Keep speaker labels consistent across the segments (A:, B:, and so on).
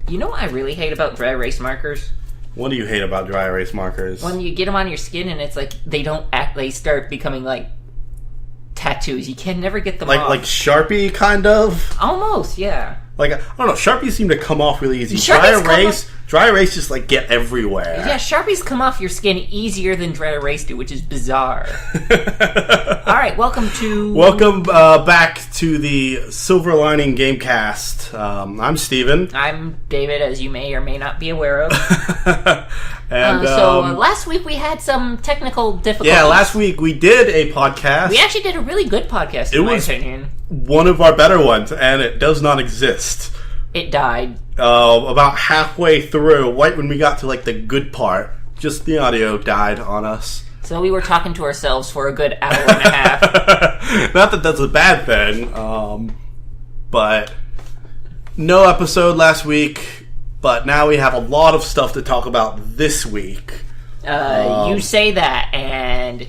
A: You know what I really hate about dry erase markers?
B: What do you hate about dry erase markers?
A: When you get them on your skin and it's like they start becoming like tattoos. You can never get them off.
B: Like Sharpie, kind of?
A: Almost, yeah.
B: Like, I don't know, Sharpies seem to come off really easy. Dry erase just, like, get everywhere.
A: Yeah, Sharpies come off your skin easier than dry erase do, which is bizarre. Alright, welcome
B: back to the Silver Lining Gamecast. I'm Steven.
A: I'm David, as you may or may not be aware of.
B: And
A: last week we had some technical difficulties.
B: Yeah, last week we did a podcast.
A: We actually did a really good podcast, in my opinion.
B: One of our better ones, and it does not exist.
A: It died.
B: About halfway through, right when we got to like the good part, just the audio died on us.
A: So we were talking to ourselves for a good hour and a half.
B: Not that that's a bad thing, but no episode last week. But now we have a lot of stuff to talk about this week.
A: You say that, and...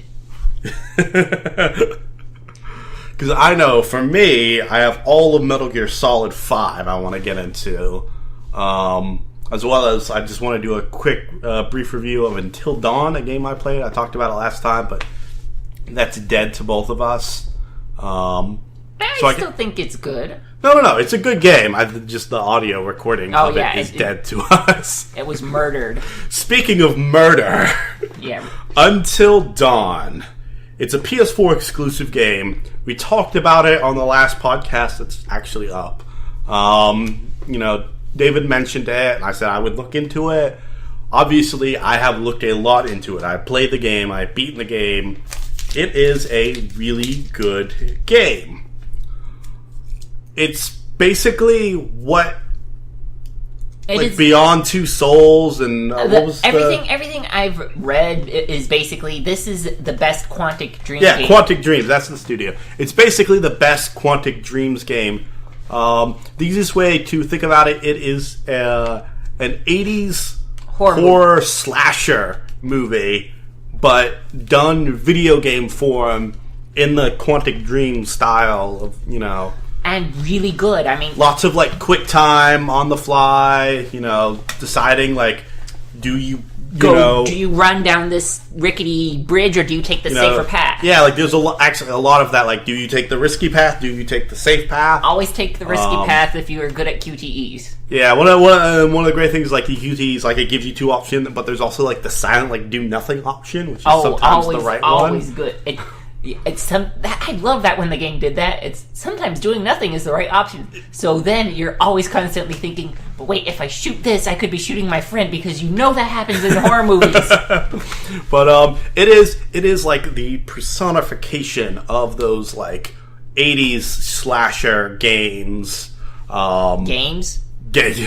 B: Because I know, for me, I have all of Metal Gear Solid 5 I want to get into. As well as, I just want to do a quick, brief review of Until Dawn, a game I played. I talked about it last time, but that's dead to both of us.
A: I still think it's good.
B: No, it's a good game. Just the audio recording of it is dead to us.
A: It was murdered.
B: Speaking of murder,
A: yeah.
B: Until Dawn. It's a PS4 exclusive game. We talked about it on the last podcast that's actually up. David mentioned it, and I said I would look into it. Obviously, I have looked a lot into it. I played the game. I've beaten the game. It is a really good game. It's basically Beyond Two Souls and
A: everything I've read is basically this is the best Quantic Dreams game.
B: Yeah, Quantic Dreams, that's the studio. It's basically the best Quantic Dreams game. The easiest way to think about it is an 80s horror slasher movie, but done video game form in the Quantic Dreams style of,
A: And really good. I mean,
B: lots of like quick time on the fly. Deciding like, do you run down this rickety bridge or do you take the safer path? Yeah, like there's a lot of that. Like, do you take the risky path? Do you take the safe path?
A: Always take the risky path if you are good at QTEs.
B: Yeah, one of the great things like the QTEs, like it gives you two options, but there's also like the silent like do nothing option, which is sometimes the right one.
A: Always good. I love that when the game did that. It's sometimes doing nothing is the right option. So then you're always constantly thinking, but wait, if I shoot this, I could be shooting my friend because that happens in horror movies.
B: But it is like the personification of those like 80s slasher games.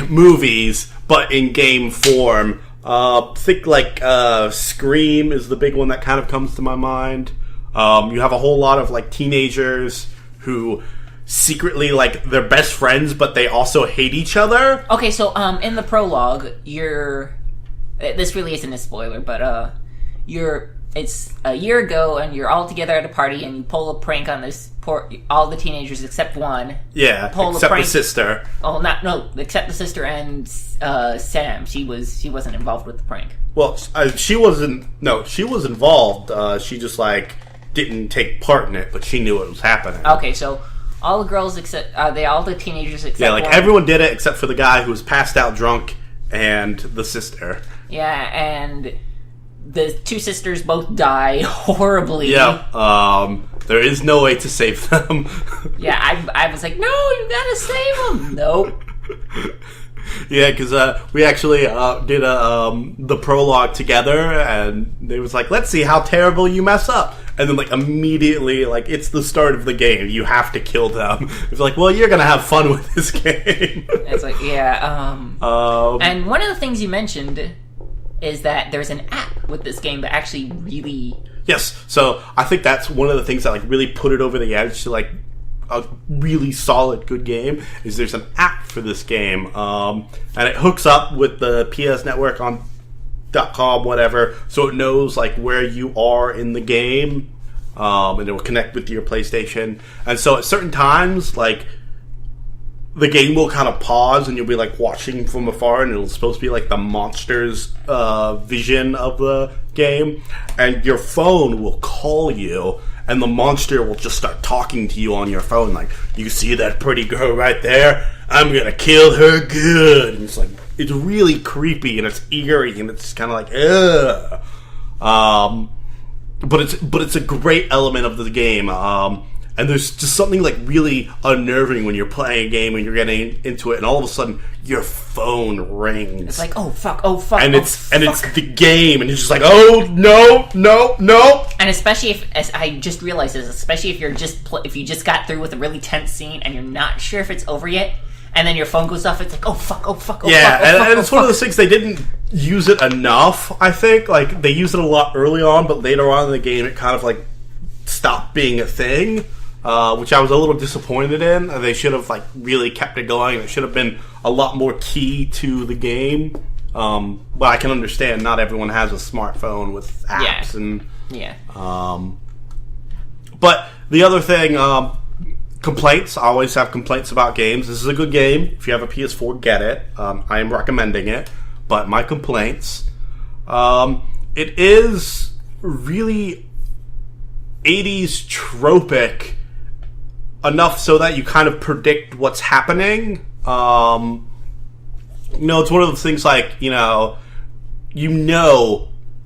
B: Movies, but in game form. Think like Scream is the big one that kind of comes to my mind. You have a whole lot of like teenagers who secretly like they're best friends, but they also hate each other.
A: Okay, so in the prologue, this really isn't a spoiler, but it's a year ago, and you're all together at a party, and you pull a prank on all the teenagers except one.
B: Yeah, except the sister.
A: Oh, except the sister and Sam. She wasn't involved with the prank.
B: Well, she wasn't. No, she was involved. She just like didn't take part in it, but she knew what was happening.
A: Okay, so all the girls all the teenagers except one.
B: Everyone did it except for the guy who was passed out drunk and the sister.
A: Yeah, and the two sisters both die horribly.
B: Yeah, there is no way to save them.
A: Yeah, I was like, no, you gotta save them. Nope.
B: Yeah, because we actually did the prologue together, and they was like, let's see how terrible you mess up. And then, like, immediately, like, it's the start of the game. You have to kill them. It's like, well, you're going to have fun with this game.
A: It's like, yeah. And one of the things you mentioned is that there's an app with this game that actually really...
B: Yes, so I think that's one of the things that, like, really put it over the edge to, like, a really solid, good game, is there's an app for this game. And it hooks up with the PS Network on .com, whatever, so it knows like where you are in the game, and it will connect with your PlayStation. And so at certain times, like the game will kind of pause and you'll be like watching from afar, and it'll supposed to be like the monster's vision of the game, and your phone will call you, and the monster will just start talking to you on your phone, like, you see that pretty girl right there? I'm gonna kill her good. And it's like, it's really creepy and it's eerie and it's kind of like, ugh. But it's a great element of the game. And there's just something like really unnerving when you're playing a game and you're getting into it, and all of a sudden your phone rings.
A: It's like, oh fuck,
B: and it's the game, and you're just like, oh no.
A: And especially if, as I just realized this, especially if you're if you just got through with a really tense scene and you're not sure if it's over yet, and then your phone goes off, it's like, oh fuck.
B: And it's one of those things, they didn't use it enough. I think like they used it a lot early on, but later on in the game it kind of like stopped being a thing. Which I was a little disappointed in. They should have like really kept it going. It should have been a lot more key to the game. But I can understand not everyone has a smartphone with apps But the other thing, complaints. I always have complaints about games. This is a good game. If you have a PS4, get it. I am recommending it. But my complaints, it is really 80s tropic enough so that you kind of predict what's happening. It's one of those things like,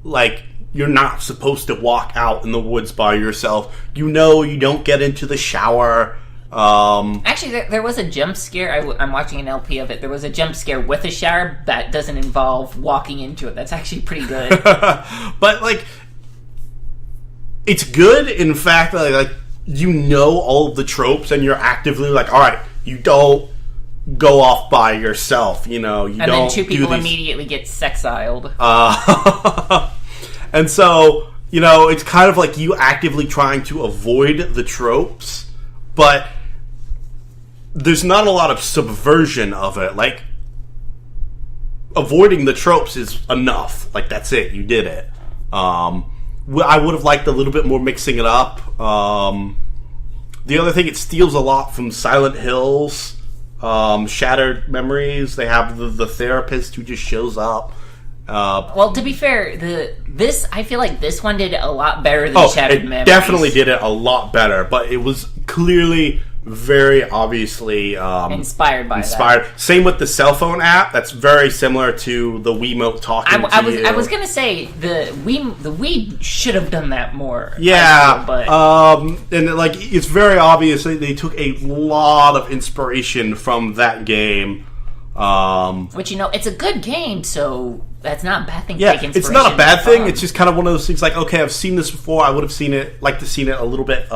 B: like, you're not supposed to walk out in the woods by yourself. You don't get into the shower.
A: Actually, there was a jump scare. I'm watching an LP of it. There was a jump scare with a shower that doesn't involve walking into it. That's actually pretty good.
B: But, like, it's good. In fact, like all of the tropes, and you're actively like, all right, you don't go off by yourself. You don't.
A: And then two people immediately get sexiled.
B: And so, it's kind of like you actively trying to avoid the tropes, but there's not a lot of subversion of it. Like, avoiding the tropes is enough. Like, that's it. You did it. I would have liked a little bit more mixing it up. The other thing, it steals a lot from Silent Hills, Shattered Memories. They have the therapist who just shows up.
A: Well, to be fair, I feel like this one did it a lot better than Shattered Memories.
B: Definitely did it a lot better, but it was clearly very obviously
A: inspired by that.
B: Same with the cell phone app. That's very similar to the Wiimote talking to you.
A: I was gonna say the Wii should have done that more.
B: Yeah,
A: but
B: and like it's very obvious they took a lot of inspiration from that game.
A: Which it's a good game, so that's not a bad thing.
B: Yeah,
A: to take
B: it's not a bad thing. It's just kind of one of those things like, okay, I've seen this before. I would have liked to seen it a little bit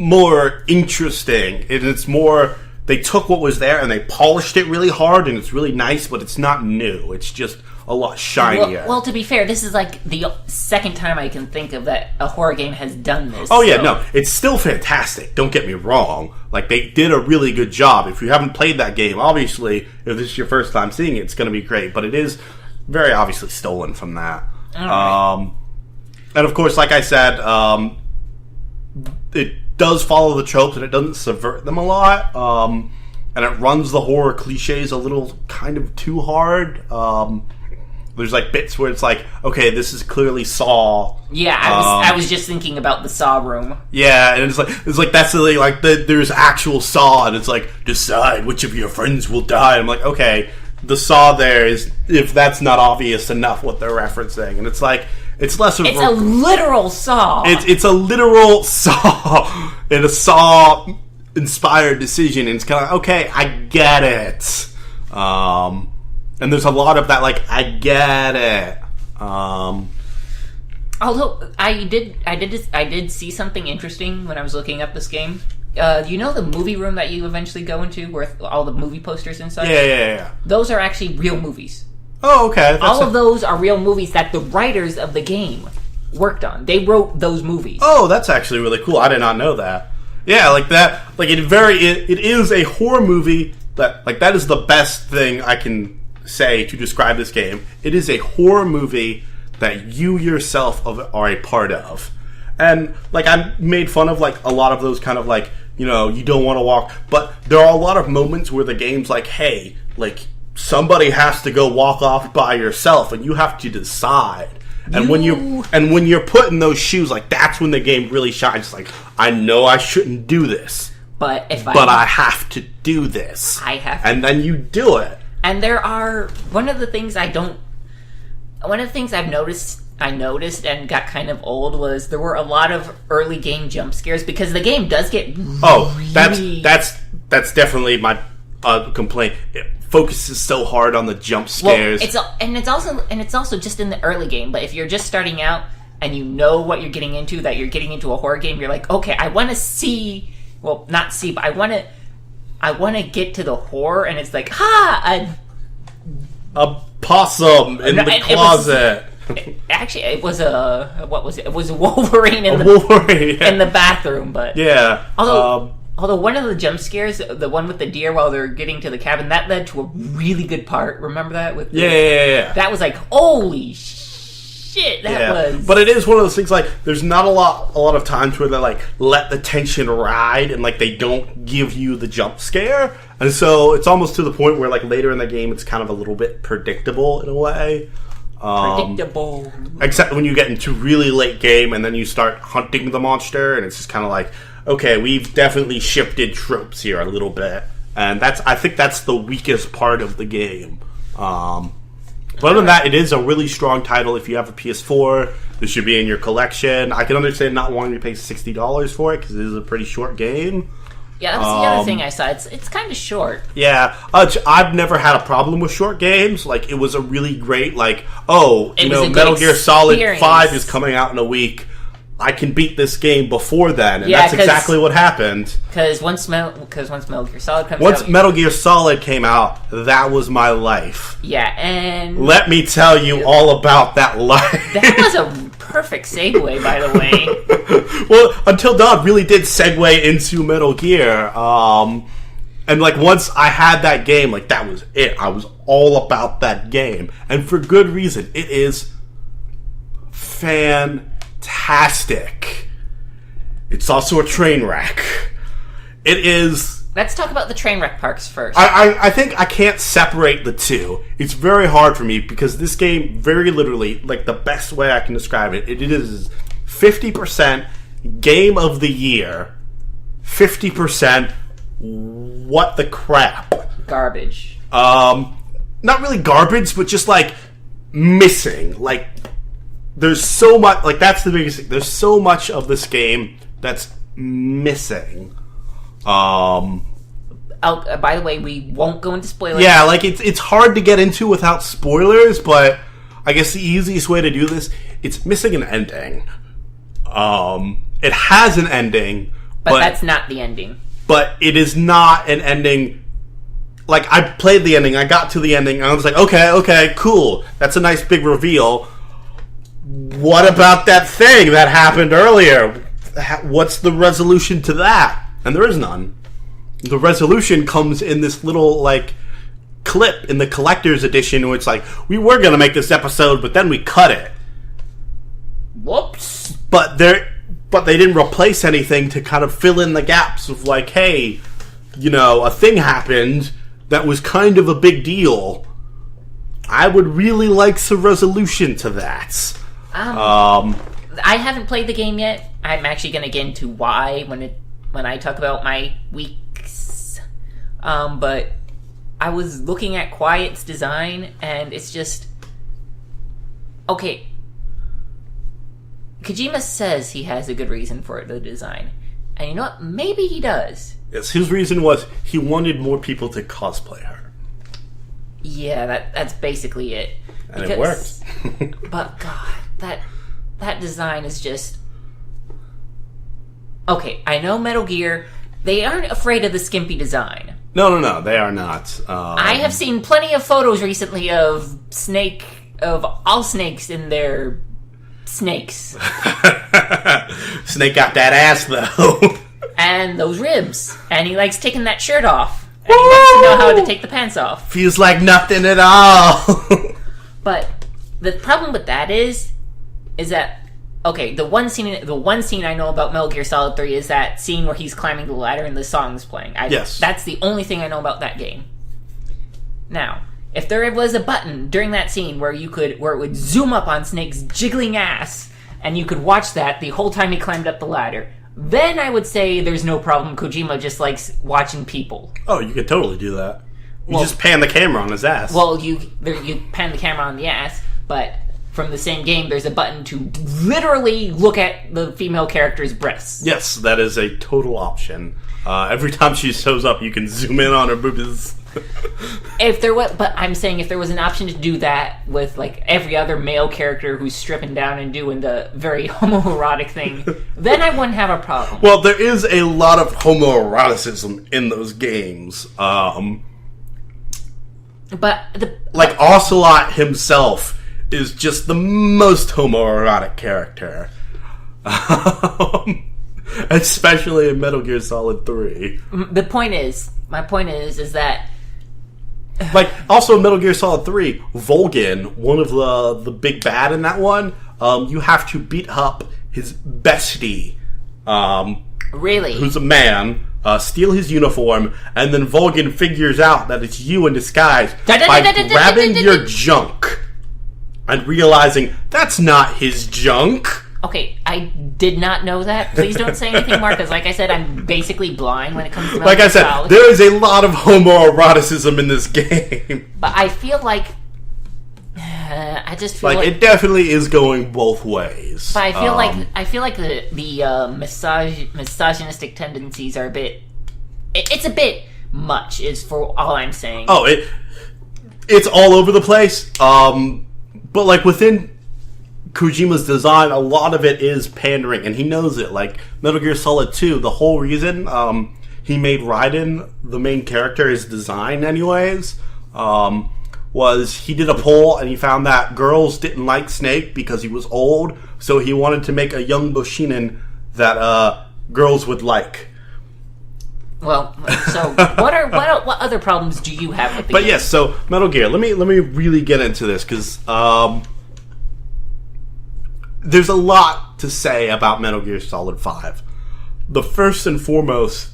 B: more interesting. It's more, they took what was there and they polished it really hard, and it's really nice, but it's not new. It's just a lot shinier.
A: Well, to be fair, this is like the second time I can think of that a horror game has done this.
B: Oh yeah, no, it's still fantastic. Don't get me wrong. Like, they did a really good job. If you haven't played that game, obviously, if this is your first time seeing it, it's going to be great. But it is very obviously stolen from that.
A: Right.
B: And of course, like I said, it does follow the tropes and it doesn't subvert them a lot. And it runs the horror cliches a little kind of too hard. There's like bits where it's like, okay, this is clearly Saw.
A: Yeah, I was just thinking about the Saw room.
B: Yeah, and it's like that's there's actual Saw, and it's like, decide which of your friends will die. I'm like, okay, the Saw there is, if that's not obvious enough what they're referencing, and it's like, it's less of
A: it's a literal Saw.
B: It's a literal Saw and a Saw inspired decision, and it's kind of like, okay, I get it. And there's a lot of that, like, I get it.
A: Although I did see something interesting when I was looking up this game. The movie room that you eventually go into, where all the movie posters and such?
B: Yeah.
A: Those are actually real movies.
B: Oh, okay.
A: All of those are real movies that the writers of the game worked on. They wrote those movies.
B: Oh, that's actually really cool. I did not know that. Yeah, like that. Like it is a horror movie that is the best thing I can say to describe this game. It is a horror movie that you yourself are a part of. And like, I made fun of like a lot of those kind of like you don't want to walk. But there are a lot of moments where the game's like, hey, like, somebody has to go walk off by yourself, and you have to decide. And when you're put in those shoes, like, that's when the game really shines. It's like, I know I shouldn't do this, but I have to do this. And then you do it.
A: And there are one of the things I've noticed and got kind of old was there were a lot of early game jump scares because the game does get
B: that's definitely my complaint. It focuses so hard on the jump scares.
A: Well, it's also just in the early game. But if you're just starting out and you know what you're getting into, that you're getting into a horror game, you're like, okay, I want to see. Well, not see, but I want to get to the horror, and it's like,
B: a possum in the closet.
A: It was a Wolverine in the bathroom, but
B: yeah.
A: Although one of the jump scares, the one with the deer while they're getting to the cabin, that led to a really good part. Remember that?
B: Yeah.
A: That was like, holy shit! That was.
B: But it is one of those things. Like, there's not a lot of times where they like let the tension ride and like they don't give you the jump scare, and so it's almost to the point where like later in the game it's kind of a little bit predictable in a way.
A: Predictable.
B: Except when you get into really late game and then you start hunting the monster, and it's just kind of like, okay, we've definitely shifted tropes here a little bit, and I think that's the weakest part of the game. But other than that, it is a really strong title. If you have a PS4, this should be in your collection. I can understand not wanting to pay $60 for it because it is a pretty short game.
A: Yeah, that was the other thing I saw. It's kind of short.
B: Yeah, I've never had a problem with short games. Like, it was a really great, like, Metal Gear Solid 5 is coming out in a week. I can beat this game before then, and that's exactly what happened.
A: Because once Metal Gear Solid comes out...
B: Once Metal Gear Solid came out, that was my life.
A: Yeah, and...
B: Let me tell you all about that life.
A: That was a perfect segue, by the way.
B: Well, Until Dawn really did segue into Metal Gear. And, like, once I had that game, like, that was it. I was all about that game. And for good reason. It is fantastic. It's also a train wreck. It is...
A: Let's talk about the train wreck parts first.
B: I think I can't separate the two. It's very hard for me because this game, very literally, like the best way I can describe it, it is 50% game of the year, 50% what the crap.
A: Garbage.
B: Not really garbage, but just like missing. Like, there's so much, like, that's the biggest thing. There's so much of this game that's missing.
A: By the way, we won't go into spoilers.
B: Yeah, like, it's hard to get into without spoilers, but I guess the easiest way to do this, it's missing an ending. It has an ending,
A: but that's not the ending.
B: But it is not an ending. Like, I played the ending, I got to the ending, and I was like, okay, cool. That's a nice big reveal. What about that thing that happened earlier? What's the resolution to that? And there is none. The resolution comes in this little, like, clip in the collector's edition where it's like, we were going to make this episode, but then we cut it.
A: Whoops.
B: But they didn't replace anything to kind of fill in the gaps of, like, hey, a thing happened that was kind of a big deal. I would really like some resolution to that.
A: I haven't played the game yet. I'm actually going to get into why when I talk about my weeks. But I was looking at Quiet's design, and it's just... Okay. Kojima says he has a good reason for the design. And you know what? Maybe he does.
B: Yes, his reason was he wanted more people to cosplay her.
A: Yeah, that's basically it.
B: And it worked.
A: But God, that design is just... Okay, I know Metal Gear, they aren't afraid of the skimpy design.
B: No, they are not.
A: I have seen plenty of photos recently of all snakes in their snakes.
B: Snake got that ass, though.
A: And those ribs. And he likes taking that shirt off. And he wants to know how to take the pants off.
B: Feels like nothing at all.
A: But the problem with that is that, Okay, the one scene I know about Metal Gear Solid 3 is that scene where he's climbing the ladder and the song's playing.
B: Yes.
A: That's the only thing I know about that game. Now, if there was a button during that scene where it would zoom up on Snake's jiggling ass, and you could watch that the whole time he climbed up the ladder, then I would say there's no problem. Kojima just likes watching people.
B: Oh, you could totally do that. You just pan the camera on his ass.
A: Well, you pan the camera on the ass, but from the same game, there's a button to literally look at the female character's breasts.
B: Yes, that is a total option. Every time she shows up, you can zoom in on her boobies.
A: But I'm saying if there was an option to do that with like every other male character who's stripping down and doing the very homoerotic thing, then I wouldn't have a problem.
B: Well, there is a lot of homoeroticism in those games. Like Ocelot himself is just the most homoerotic character. Especially in Metal Gear Solid 3.
A: My point is that
B: like, also in Metal Gear Solid 3, Volgin, one of the big bad in that one, you have to beat up his bestie.
A: Really?
B: Who's a man, steal his uniform, and then Volgin figures out that it's you in disguise by grabbing your junk and realizing that's not his junk.
A: Okay, I did not know that. Please don't say anything more, because like I said, I'm basically blind when it comes to Metal Gear Solid.
B: Like I said, there is a lot of homoeroticism in this game.
A: But I feel like... I just feel like...
B: it definitely is going both ways.
A: But I feel like the misogynistic tendencies are a bit... It's a bit much, is for all I'm saying.
B: Oh, it's all over the place. But like within Kojima's design, a lot of it is pandering, and he knows it. Like Metal Gear Solid 2, the whole reason he made Raiden the main character, his design anyways, was he did a poll and he found that girls didn't like Snake because he was old, so he wanted to make a young Bushinin that girls would like.
A: Well, so what other problems do you have with the game?
B: Yes, so Metal Gear. Let me really get into this because there's a lot to say about Metal Gear Solid 5. The first and foremost,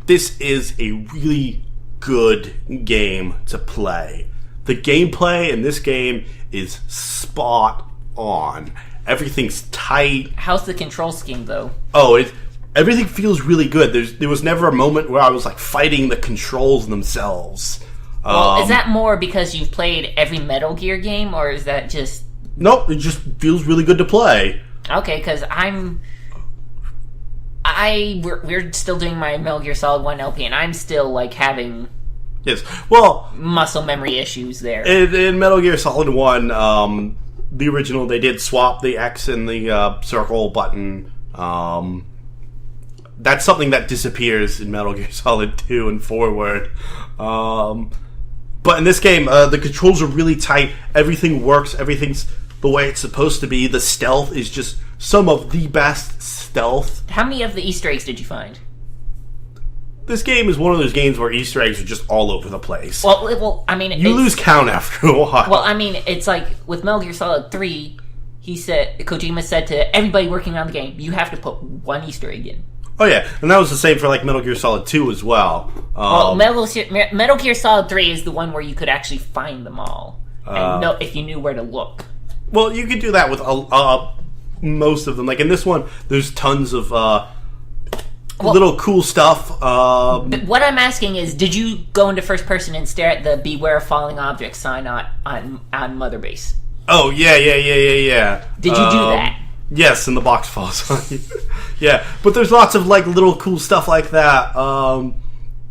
B: this is a really good game to play. The gameplay in this game is spot on. Everything's tight.
A: How's the control scheme, though?
B: Oh, everything feels really good. There was never a moment where I was like fighting the controls themselves.
A: Well, is that more because you've played every Metal Gear game, or is that just...
B: Nope, it just feels really good to play.
A: Okay, because we're still doing my Metal Gear Solid 1 LP, and I'm still like having muscle memory issues there.
B: In Metal Gear Solid 1, the original, they did swap the X and the circle button. That's something that disappears in Metal Gear Solid 2 and forward. But in this game, the controls are really tight. Everything works. Everything's the way it's supposed to be. The stealth is just some of the best stealth.
A: How many of the Easter eggs did you find?
B: This game is one of those games where Easter eggs are just all over the place.
A: Well, I mean...
B: You lose count after a while.
A: Well, I mean, it's like, with Metal Gear Solid 3, Kojima said to everybody working on the game, you have to put one Easter egg in.
B: Oh yeah, and that was the same for like Metal Gear Solid 2 as well.
A: Metal Gear Solid 3 is the one where you could actually find them all. And know if you knew where to look.
B: Well, you could do that with most of them. Like in this one, there's tons of little cool stuff.
A: What I'm asking is, did you go into first person and stare at the "Beware of Falling Objects" sign on Mother Base?
B: Oh yeah.
A: Did you do that?
B: Yes, and the box falls on you. Yeah, but there's lots of like little cool stuff like that.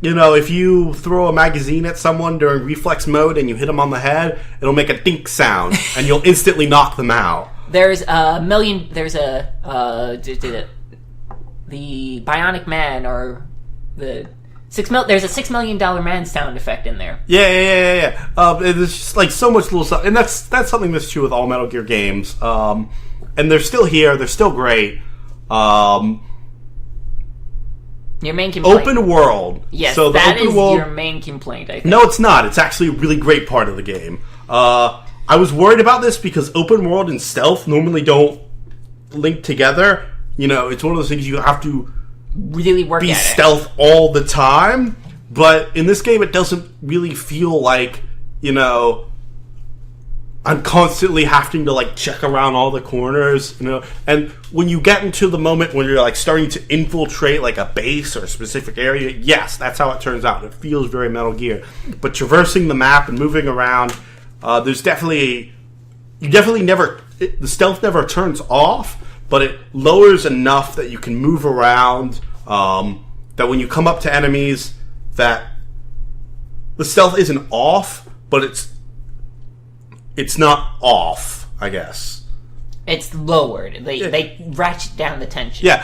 B: If you throw a magazine at someone during reflex mode and you hit them on the head, it'll make a dink sound, and you'll instantly knock them out.
A: There's the Bionic Man, or there's a $6 million man sound effect in there.
B: Yeah. There's just like so much little stuff, and that's something that's true with all Metal Gear games. And they're still here. They're still great.
A: Your main complaint.
B: Open world.
A: Yes, so that is your main complaint, I think.
B: No, it's not. It's actually a really great part of the game. I was worried about this because open world and stealth normally don't link together. You know, it's one of those things you have to
A: really work
B: be
A: at
B: stealth all the time. But in this game, it doesn't really feel like, you know, I'm constantly having to, like, check around all the corners, you know. And when you get into the moment when you're, like, starting to infiltrate, like, a base or a specific area, yes, that's how it turns out. It feels very Metal Gear. But traversing the map and moving around, there's definitely... the stealth never turns off, but it lowers enough that you can move around, that when you come up to enemies, that the stealth isn't off, but it's not off, I guess.
A: It's lowered. They ratchet down the tension.
B: Yeah,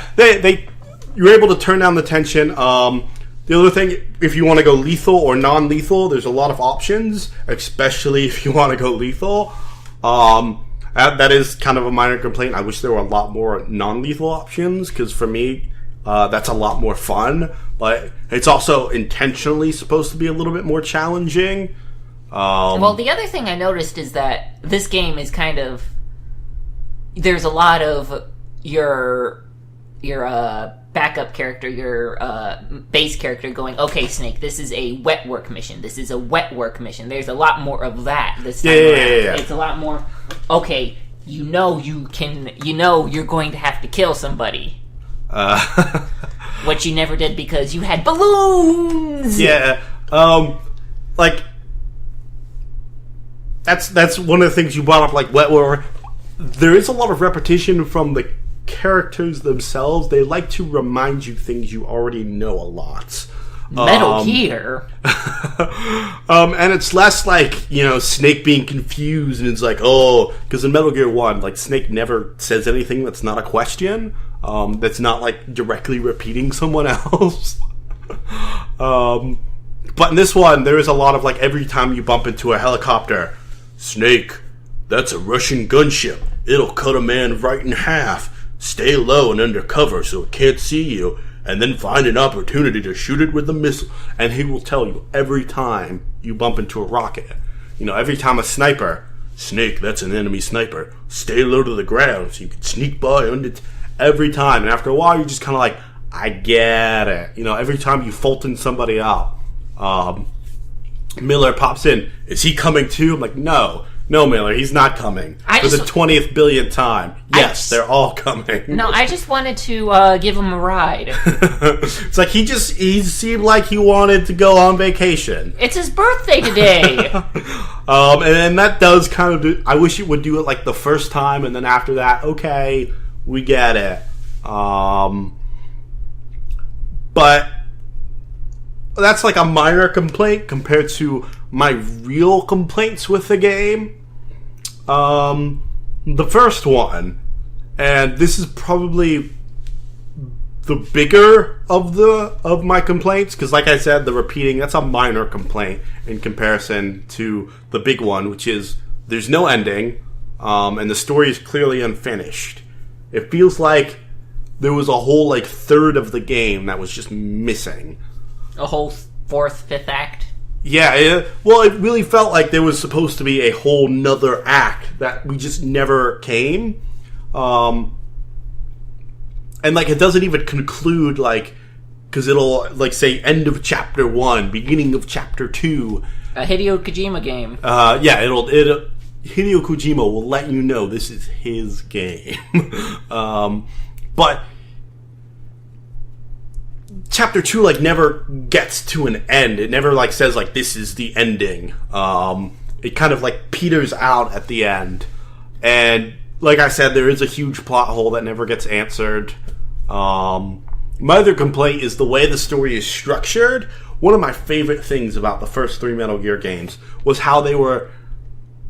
B: you're able to turn down the tension. The other thing, if you want to go lethal or non-lethal, there's a lot of options, especially if you want to go lethal. That is kind of a minor complaint. I wish there were a lot more non-lethal options, because for me, that's a lot more fun. But it's also intentionally supposed to be a little bit more challenging.
A: Well, the other thing I noticed is that this game is kind of... There's a lot of your backup character, your base character going, okay, Snake, this is a wet work mission. This is a wet work mission. There's a lot more of that this time around. Yeah. It's a lot more, okay, you're going to have to kill somebody. What you never did because you had balloons!
B: Yeah, like... That's one of the things you brought up, like wet work. There is a lot of repetition from the characters themselves. They like to remind you things you already know a lot.
A: Metal Gear.
B: And it's less like, you know, Snake being confused and it's like, oh, because in Metal Gear 1, like, Snake never says anything that's not a question. That's not, like, directly repeating someone else. But in this one, there is a lot of, like, every time you bump into a helicopter, Snake, that's a Russian gunship. It'll cut a man right in half. Stay low and under cover so it can't see you, and then find an opportunity to shoot it with a missile. And he will tell you every time you bump into a rocket. You know, every time a sniper, Snake, that's an enemy sniper. Stay low to the ground so you can sneak by under every time. And after a while, you're just kind of like, I get it. You know, every time you Fulton somebody out, Miller pops in. Is he coming too? I'm like, no, Miller, he's not coming. For the 20th billionth time. Yes, they're all coming.
A: No, I just wanted to give him a ride.
B: It's like he seemed like he wanted to go on vacation.
A: It's his birthday today.
B: And that does kind of I wish it would do it like the first time, and then after that, okay, we get it. But that's like a minor complaint compared to my real complaints with the game. The first one, and this is probably the bigger of my complaints, because like I said, the repeating, that's a minor complaint in comparison to the big one, which is there's no ending, and the story is clearly unfinished. It feels like there was a whole like third of the game that was just missing. A whole
A: fourth, fifth act?
B: Yeah, it really felt like there was supposed to be a whole nother act that we just never came. And, like, it doesn't even conclude, like, because it'll, like, say, end of chapter 1, beginning of chapter 2.
A: A Hideo Kojima game.
B: Yeah, Hideo Kojima will let you know this is his game. But chapter 2 like never gets to an end. It never like says like this is the ending. It kind of like peters out at the end, and like I said, there is a huge plot hole that never gets answered. My other complaint is the way the story is structured. One of my favorite things about the first 3 Metal Gear games was how they were,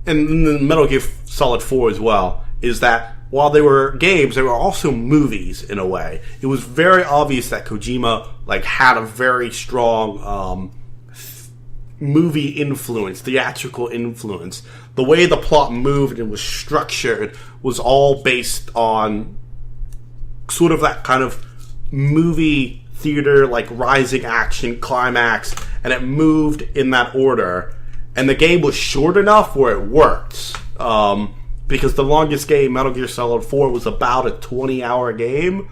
B: and the Metal Gear Solid 4 as well, is that while they were games, they were also movies in a way. It was very obvious that Kojima like had a very strong movie influence, theatrical influence. The way the plot moved and was structured was all based on sort of that kind of movie theater, like rising action, climax, and it moved in that order. And the game was short enough where it worked. because the longest game, Metal Gear Solid 4, was about a 20-hour game.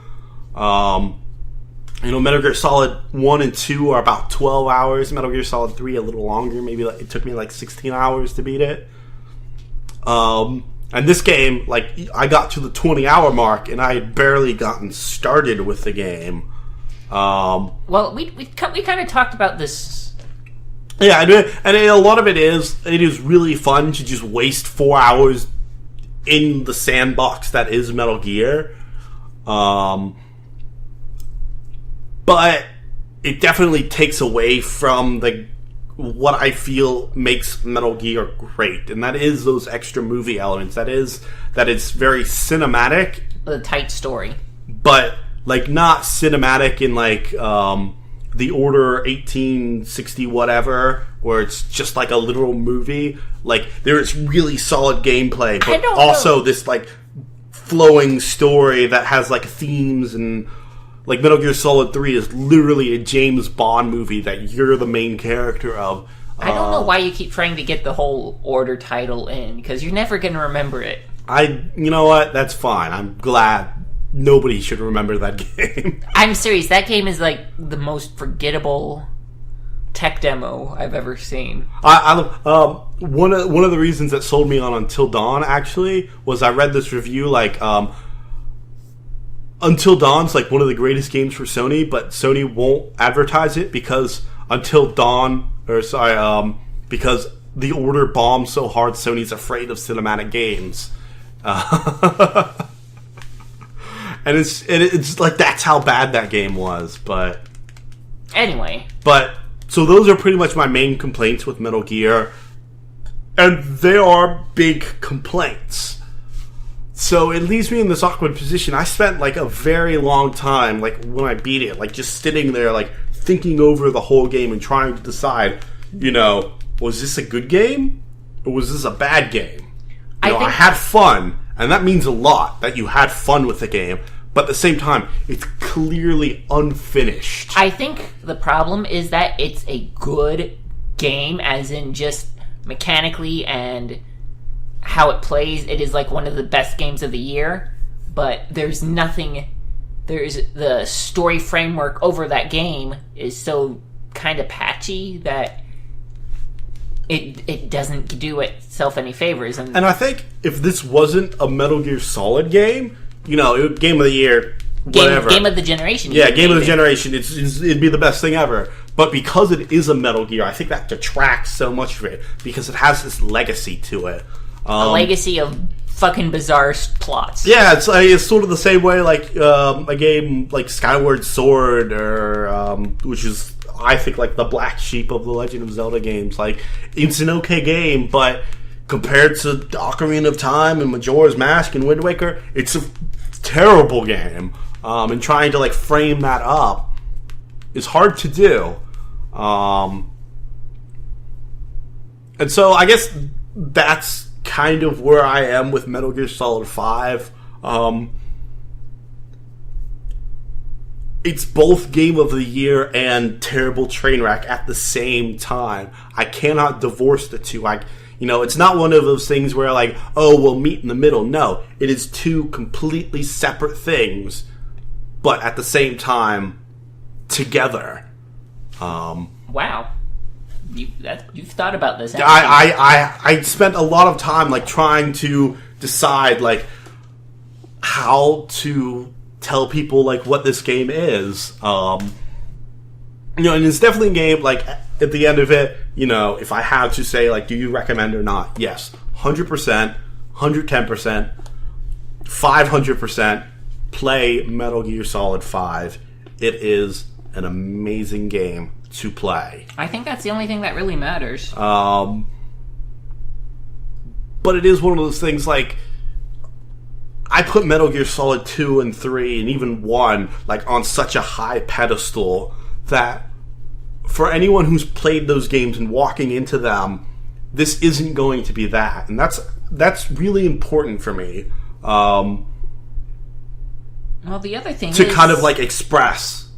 B: Metal Gear Solid 1 and 2 are about 12 hours. Metal Gear Solid 3 a little longer. Maybe it took me 16 hours to beat it. And this game, I got to the 20-hour mark, and I had barely gotten started with the game.
A: Well, we kind of talked about this.
B: Yeah, and a lot of it is really fun to just waste 4 hours in the sandbox that is Metal Gear. But it definitely takes away from what I feel makes Metal Gear great, and that is those extra movie elements. That it's very cinematic,
A: the tight story,
B: but not cinematic in the Order 1860 whatever, where it's just a literal movie. There is really solid gameplay, but also this flowing story that has themes and. Metal Gear Solid 3 is literally a James Bond movie that you're the main character of.
A: I don't know why you keep trying to get the whole Order title in, because you're never going to remember it.
B: You know what? That's fine. I'm glad nobody should remember that game.
A: I'm serious. That game is the most forgettable tech demo I've ever seen.
B: One of the reasons that sold me on Until Dawn, actually, was I read this review, Until Dawn's one of the greatest games for Sony, but Sony won't advertise it because because The Order bombed so hard, Sony's afraid of cinematic games. And it's that's how bad that game was. But
A: anyway,
B: so those are pretty much my main complaints with Metal Gear, and they are big complaints. So it leaves me in this awkward position. I spent a very long time, when I beat it, just sitting there, thinking over the whole game and trying to decide, was this a good game or was this a bad game? I had fun, and that means a lot that you had fun with the game, but at the same time, it's clearly unfinished.
A: I think the problem is that it's a good game, as in just mechanically and how it plays. It is one of the best games of the year, but there's the story framework over that game is so kind of patchy that it doesn't do itself any favors. And
B: I think if this wasn't a Metal Gear Solid game, game of the year, whatever.
A: Game of the generation.
B: Yeah, game of the generation. It'd be the best thing ever. But because it is a Metal Gear, I think that detracts so much of it, because it has this legacy to it.
A: A legacy of fucking bizarre plots.
B: Yeah, it's sort of the same way a game like Skyward Sword, or which is, I think, the black sheep of the Legend of Zelda games. It's an okay game, but compared to Ocarina of Time and Majora's Mask and Wind Waker, it's a terrible game. And trying to frame that up is hard to do. And so I guess that's kind of where I am with Metal Gear Solid 5. It's both Game of the Year and terrible train wreck at the same time. I cannot divorce the two. It's not one of those things where we'll meet in the middle. No, it is two completely separate things, but at the same time, together.
A: Wow. You've thought about this.
B: I spent a lot of time trying to decide how to tell people what this game is. And it's definitely a game at the end of it, if I have to say do you recommend or not? Yes, 100%, 110%, 500%. Play Metal Gear Solid 5. It is an amazing game to play.
A: I think that's the only thing that really matters.
B: But it is one of those things I put Metal Gear Solid 2 and 3 and even 1 on such a high pedestal that for anyone who's played those games and walking into them, this isn't going to be that. And that's really important for me.
A: Well, the other thing
B: to kind of express.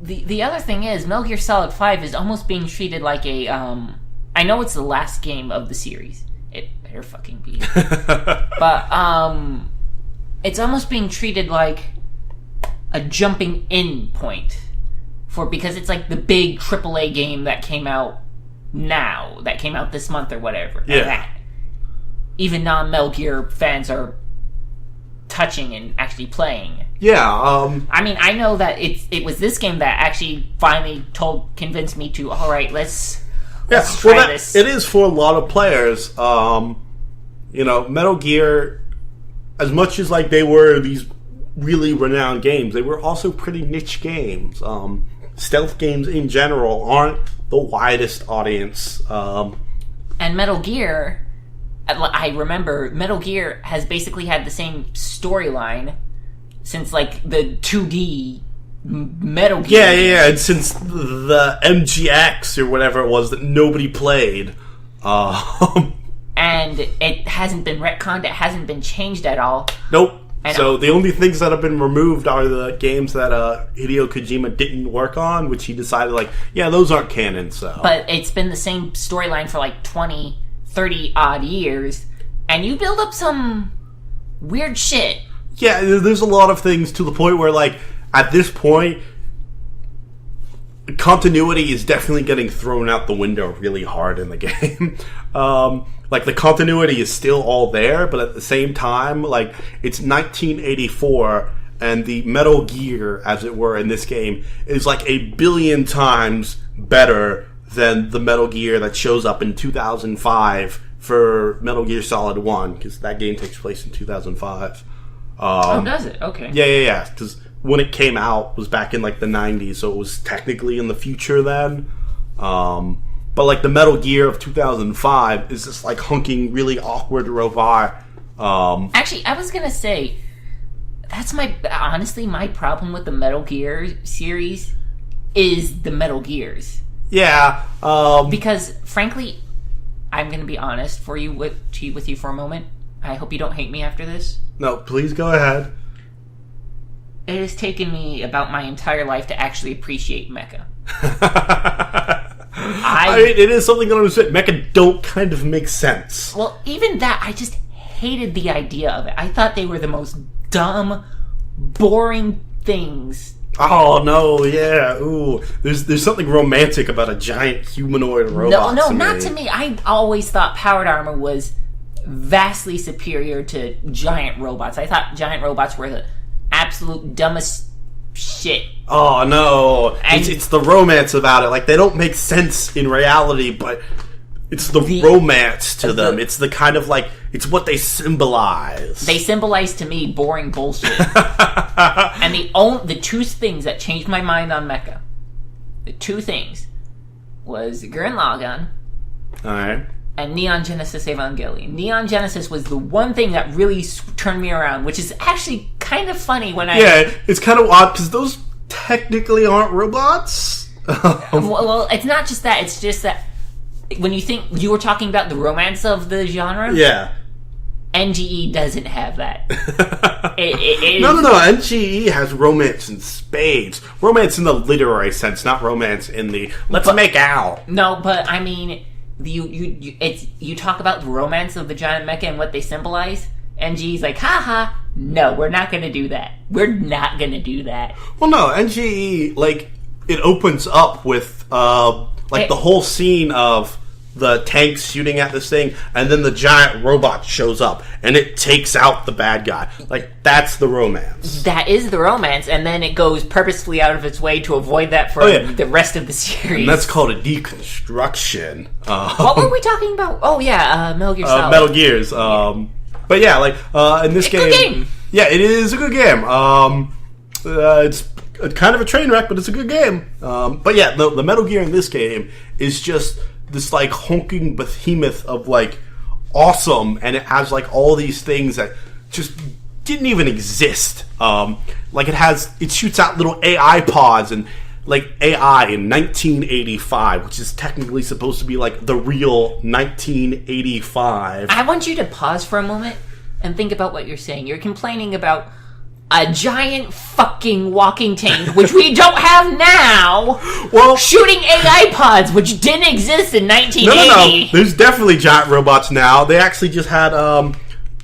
A: The other thing is, Metal Gear Solid 5 is almost being treated like a, I know it's the last game of the series. It better fucking be. But it's almost being treated like a jumping in point because it's like the big AAA game that came out this month or whatever.
B: Yeah.
A: And that even non-Metal Gear fans are touching and actually playing.
B: Yeah.
A: I mean, I know that it was this game that actually finally convinced me to, all right, let's try this.
B: It is for a lot of players. Metal Gear, as much as like they were these really renowned games, they were also pretty niche games. Stealth games in general aren't the widest audience.
A: And Metal Gear, I remember Metal Gear has basically had the same storyline since like the 2D Metal Gear.
B: Yeah, and since the MGX or whatever it was that nobody played.
A: And it hasn't been retconned, it hasn't been changed at all.
B: Nope. So the only things that have been removed are the games that Hideo Kojima didn't work on, which he decided, like, yeah, those aren't canon, so...
A: But it's been the same storyline for, like, 20, 30-odd years, and you build up some weird shit.
B: Yeah, there's a lot of things to the point where, like, at this point, continuity is definitely getting thrown out the window really hard in the game. Like, the continuity is still all there, but at the same time, like, it's 1984, and the Metal Gear, as it were, in this game, is like 1 billion times better than the Metal Gear that shows up in 2005 for Metal Gear Solid 1, because that game takes place in 2005.
A: Does it? Okay.
B: Yeah, because when it came out, it was back in, like, the 90s, so it was technically in the future then. But, like, the Metal Gear of 2005 is this, like, hunking, really awkward robot.
A: Actually, I was gonna say, that's honestly, my problem with the Metal Gear series is the Metal Gears.
B: Yeah.
A: Because, frankly, I'm gonna be honest with you for a moment. I hope you don't hate me after this.
B: No, please go ahead.
A: It has taken me about my entire life to actually appreciate mecha.
B: I mean, it is something that I understand. Mecha don't kind of make sense.
A: Well, even that, I just hated the idea of it. I thought they were the most dumb, boring things.
B: Oh, no, yeah. Ooh. There's something romantic about a giant humanoid robot.
A: No, not to me. I always thought powered armor was vastly superior to giant robots. I thought giant robots were the absolute dumbest shit.
B: Oh, no. It's the romance about it. Like, they don't make sense in reality, but it's the romance to them. It's the kind of, like, it's what they symbolize.
A: They symbolize, to me, boring bullshit. And the two things that changed my mind on mecha, the two things, was Gurren Lagann.
B: Alright.
A: And Neon Genesis Evangelion. Neon Genesis was the one thing that really turned me around, which is actually kind of funny when I...
B: Yeah, it's kind of odd, because those technically aren't robots.
A: Well, it's not just that, it's just that when you think... You were talking about the romance of the genre?
B: Yeah.
A: NGE doesn't have that.
B: No. NGE has romance in spades. Romance in the literary sense, not romance in the make out.
A: No, but I mean... You talk about the romance of the giant mecha and what they symbolize, NGE's like, haha, no, we're not gonna do that. We're not gonna do that.
B: Well, no, NGE, like, it opens up with, the whole scene of the tanks shooting at this thing, and then the giant robot shows up, and it takes out the bad guy. Like, that's the romance.
A: That is the romance, and then it goes purposefully out of its way to avoid that for the rest of the series.
B: And that's called a deconstruction.
A: What were we talking about? Oh, yeah, Metal Gear Solid.
B: Metal Gears. But yeah, like, in this game...
A: Good game!
B: Yeah, it is a good game. It's kind of a train wreck, but it's a good game. But yeah, the Metal Gear in this game is just this, like, honking behemoth of, like, awesome, and it has, like, all these things that just didn't even exist. Like, it shoots out little AI pods, and, like, AI in 1985, which is technically supposed to be, like, the real 1985.
A: I want you to pause for a moment and think about what you're saying. You're complaining about a giant fucking walking tank, which we don't have now,
B: Well,
A: shooting AI pods, which didn't exist in 1980.
B: No. There's definitely giant robots now. They actually just had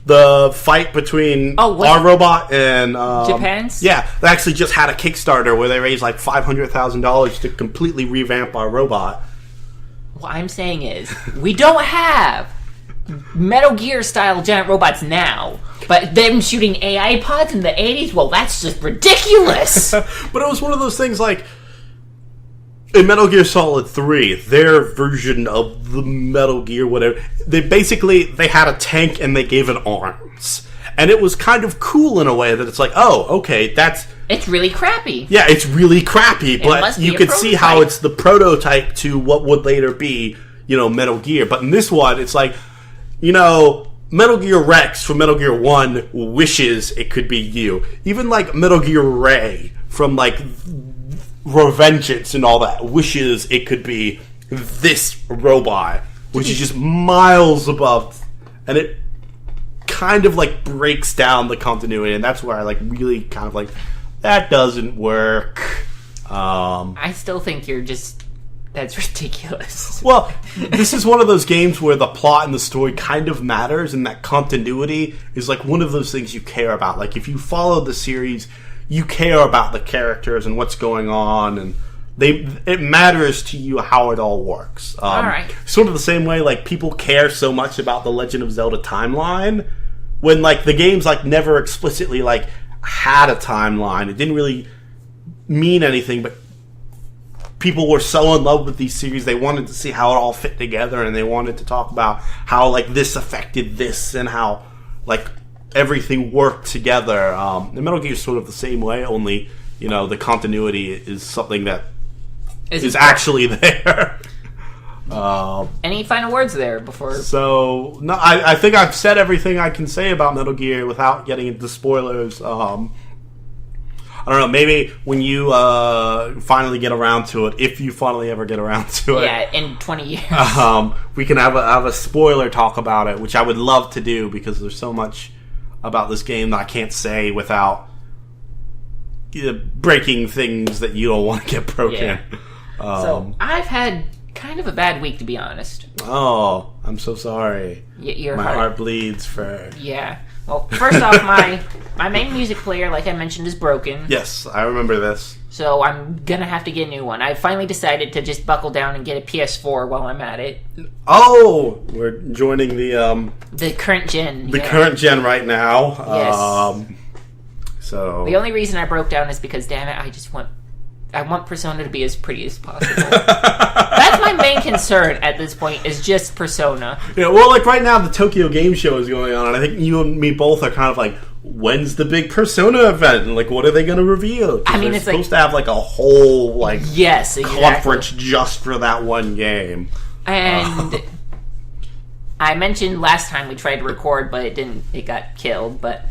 B: the fight between our robot and
A: Japan's?
B: Yeah, they actually just had a Kickstarter where they raised like $500,000 to completely revamp our robot.
A: What I'm saying is, we don't have Metal Gear style giant robots now, but them shooting AI pods in the 80s, well, that's just ridiculous.
B: But it was one of those things like in Metal Gear Solid 3, their version of the Metal Gear whatever, they had a tank and they gave it arms. And it was kind of cool in a way that it's like, oh, okay,
A: it's really crappy.
B: Yeah, it's really crappy, but you could see how it's the prototype to what would later be, Metal Gear. But in this one, it's like, Metal Gear Rex from Metal Gear 1 wishes it could be you. Even like Metal Gear Ray from like Revengeance and all that wishes it could be this robot, which is just miles above. And it kind of like breaks down the continuity, and that's where I like really kind of like, that doesn't work.
A: I still think that's ridiculous.
B: Well, this is one of those games where the plot and the story kind of matters, and that continuity is like one of those things you care about. Like if you follow the series, you care about the characters and what's going on, and it matters to you how it all works.
A: All right.
B: Sort of the same way like people care so much about the Legend of Zelda timeline, when like the game's like never explicitly like had a timeline. It didn't really mean anything, but people were so in love with these series, they wanted to see how it all fit together, and they wanted to talk about how like this affected this and how like everything worked together. The Metal Gear is sort of the same way, only the continuity is something that is actually there. Any
A: final words there before?
B: So no, I think I've said everything I can say about Metal Gear without getting into spoilers. I don't know, maybe when you finally get around to it, if you finally ever get around to it.
A: Yeah, in 20 years.
B: We can have a spoiler talk about it, which I would love to do, because there's so much about this game that I can't say without breaking things that you don't want to get broken.
A: Yeah. So, I've had kind of a bad week, to be honest.
B: Oh, I'm so sorry.
A: Your
B: My heart bleeds for...
A: Yeah. Well, first off, my main music player, like I mentioned, is broken.
B: Yes, I remember this.
A: So I'm gonna have to get a new one. I finally decided to just buckle down and get a PS4 while I'm at it.
B: Oh! We're joining the
A: current gen.
B: The current gen right now.
A: Yes.
B: So...
A: The only reason I broke down is because, damn it, I want Persona to be as pretty as possible. That's my main concern at this point, is just Persona.
B: Yeah, well, like right now the Tokyo Game Show is going on, and I think you and me both are kind of like, when's the big Persona event? And like, what are they going to reveal?
A: I mean,
B: it's supposed to have like a whole like
A: yes, exactly.
B: conference just for that one game.
A: And I mentioned last time we tried to record, but it didn't. It got killed. But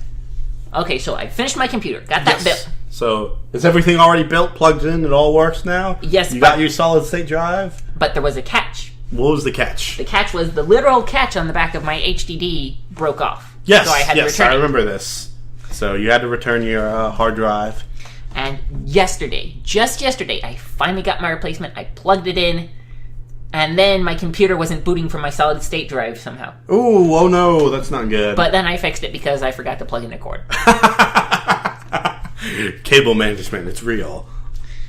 A: okay, so I finished my computer, got that built.
B: So, is everything already built, plugged in, it all works now?
A: Yes.
B: You got your solid state drive?
A: But there was a catch.
B: What was the catch?
A: The catch was the literal catch on the back of my HDD broke off.
B: Yes,
A: so I had to return
B: I remember this. So you had to return your hard drive.
A: And just yesterday, I finally got my replacement. I plugged it in, and then my computer wasn't booting from my solid state drive somehow.
B: Ooh, oh no, that's not good.
A: But then I fixed it because I forgot to plug in the cord.
B: Cable management, it's real.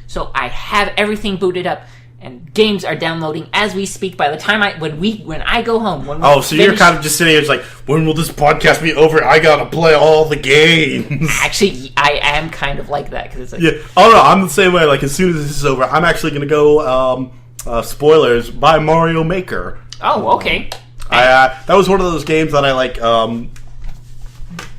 A: So I have everything booted up, and games are downloading as we speak. By the time when I go home,
B: so you're kind of just sitting here, it's like, when will this podcast be over? I gotta play all the games.
A: Actually, I am kind of like that, because it's like,
B: yeah. Oh no, I'm the same way. Like as soon as this is over, I'm actually gonna go. Spoilers, buy Mario Maker.
A: Oh, okay.
B: That was one of those games that I like.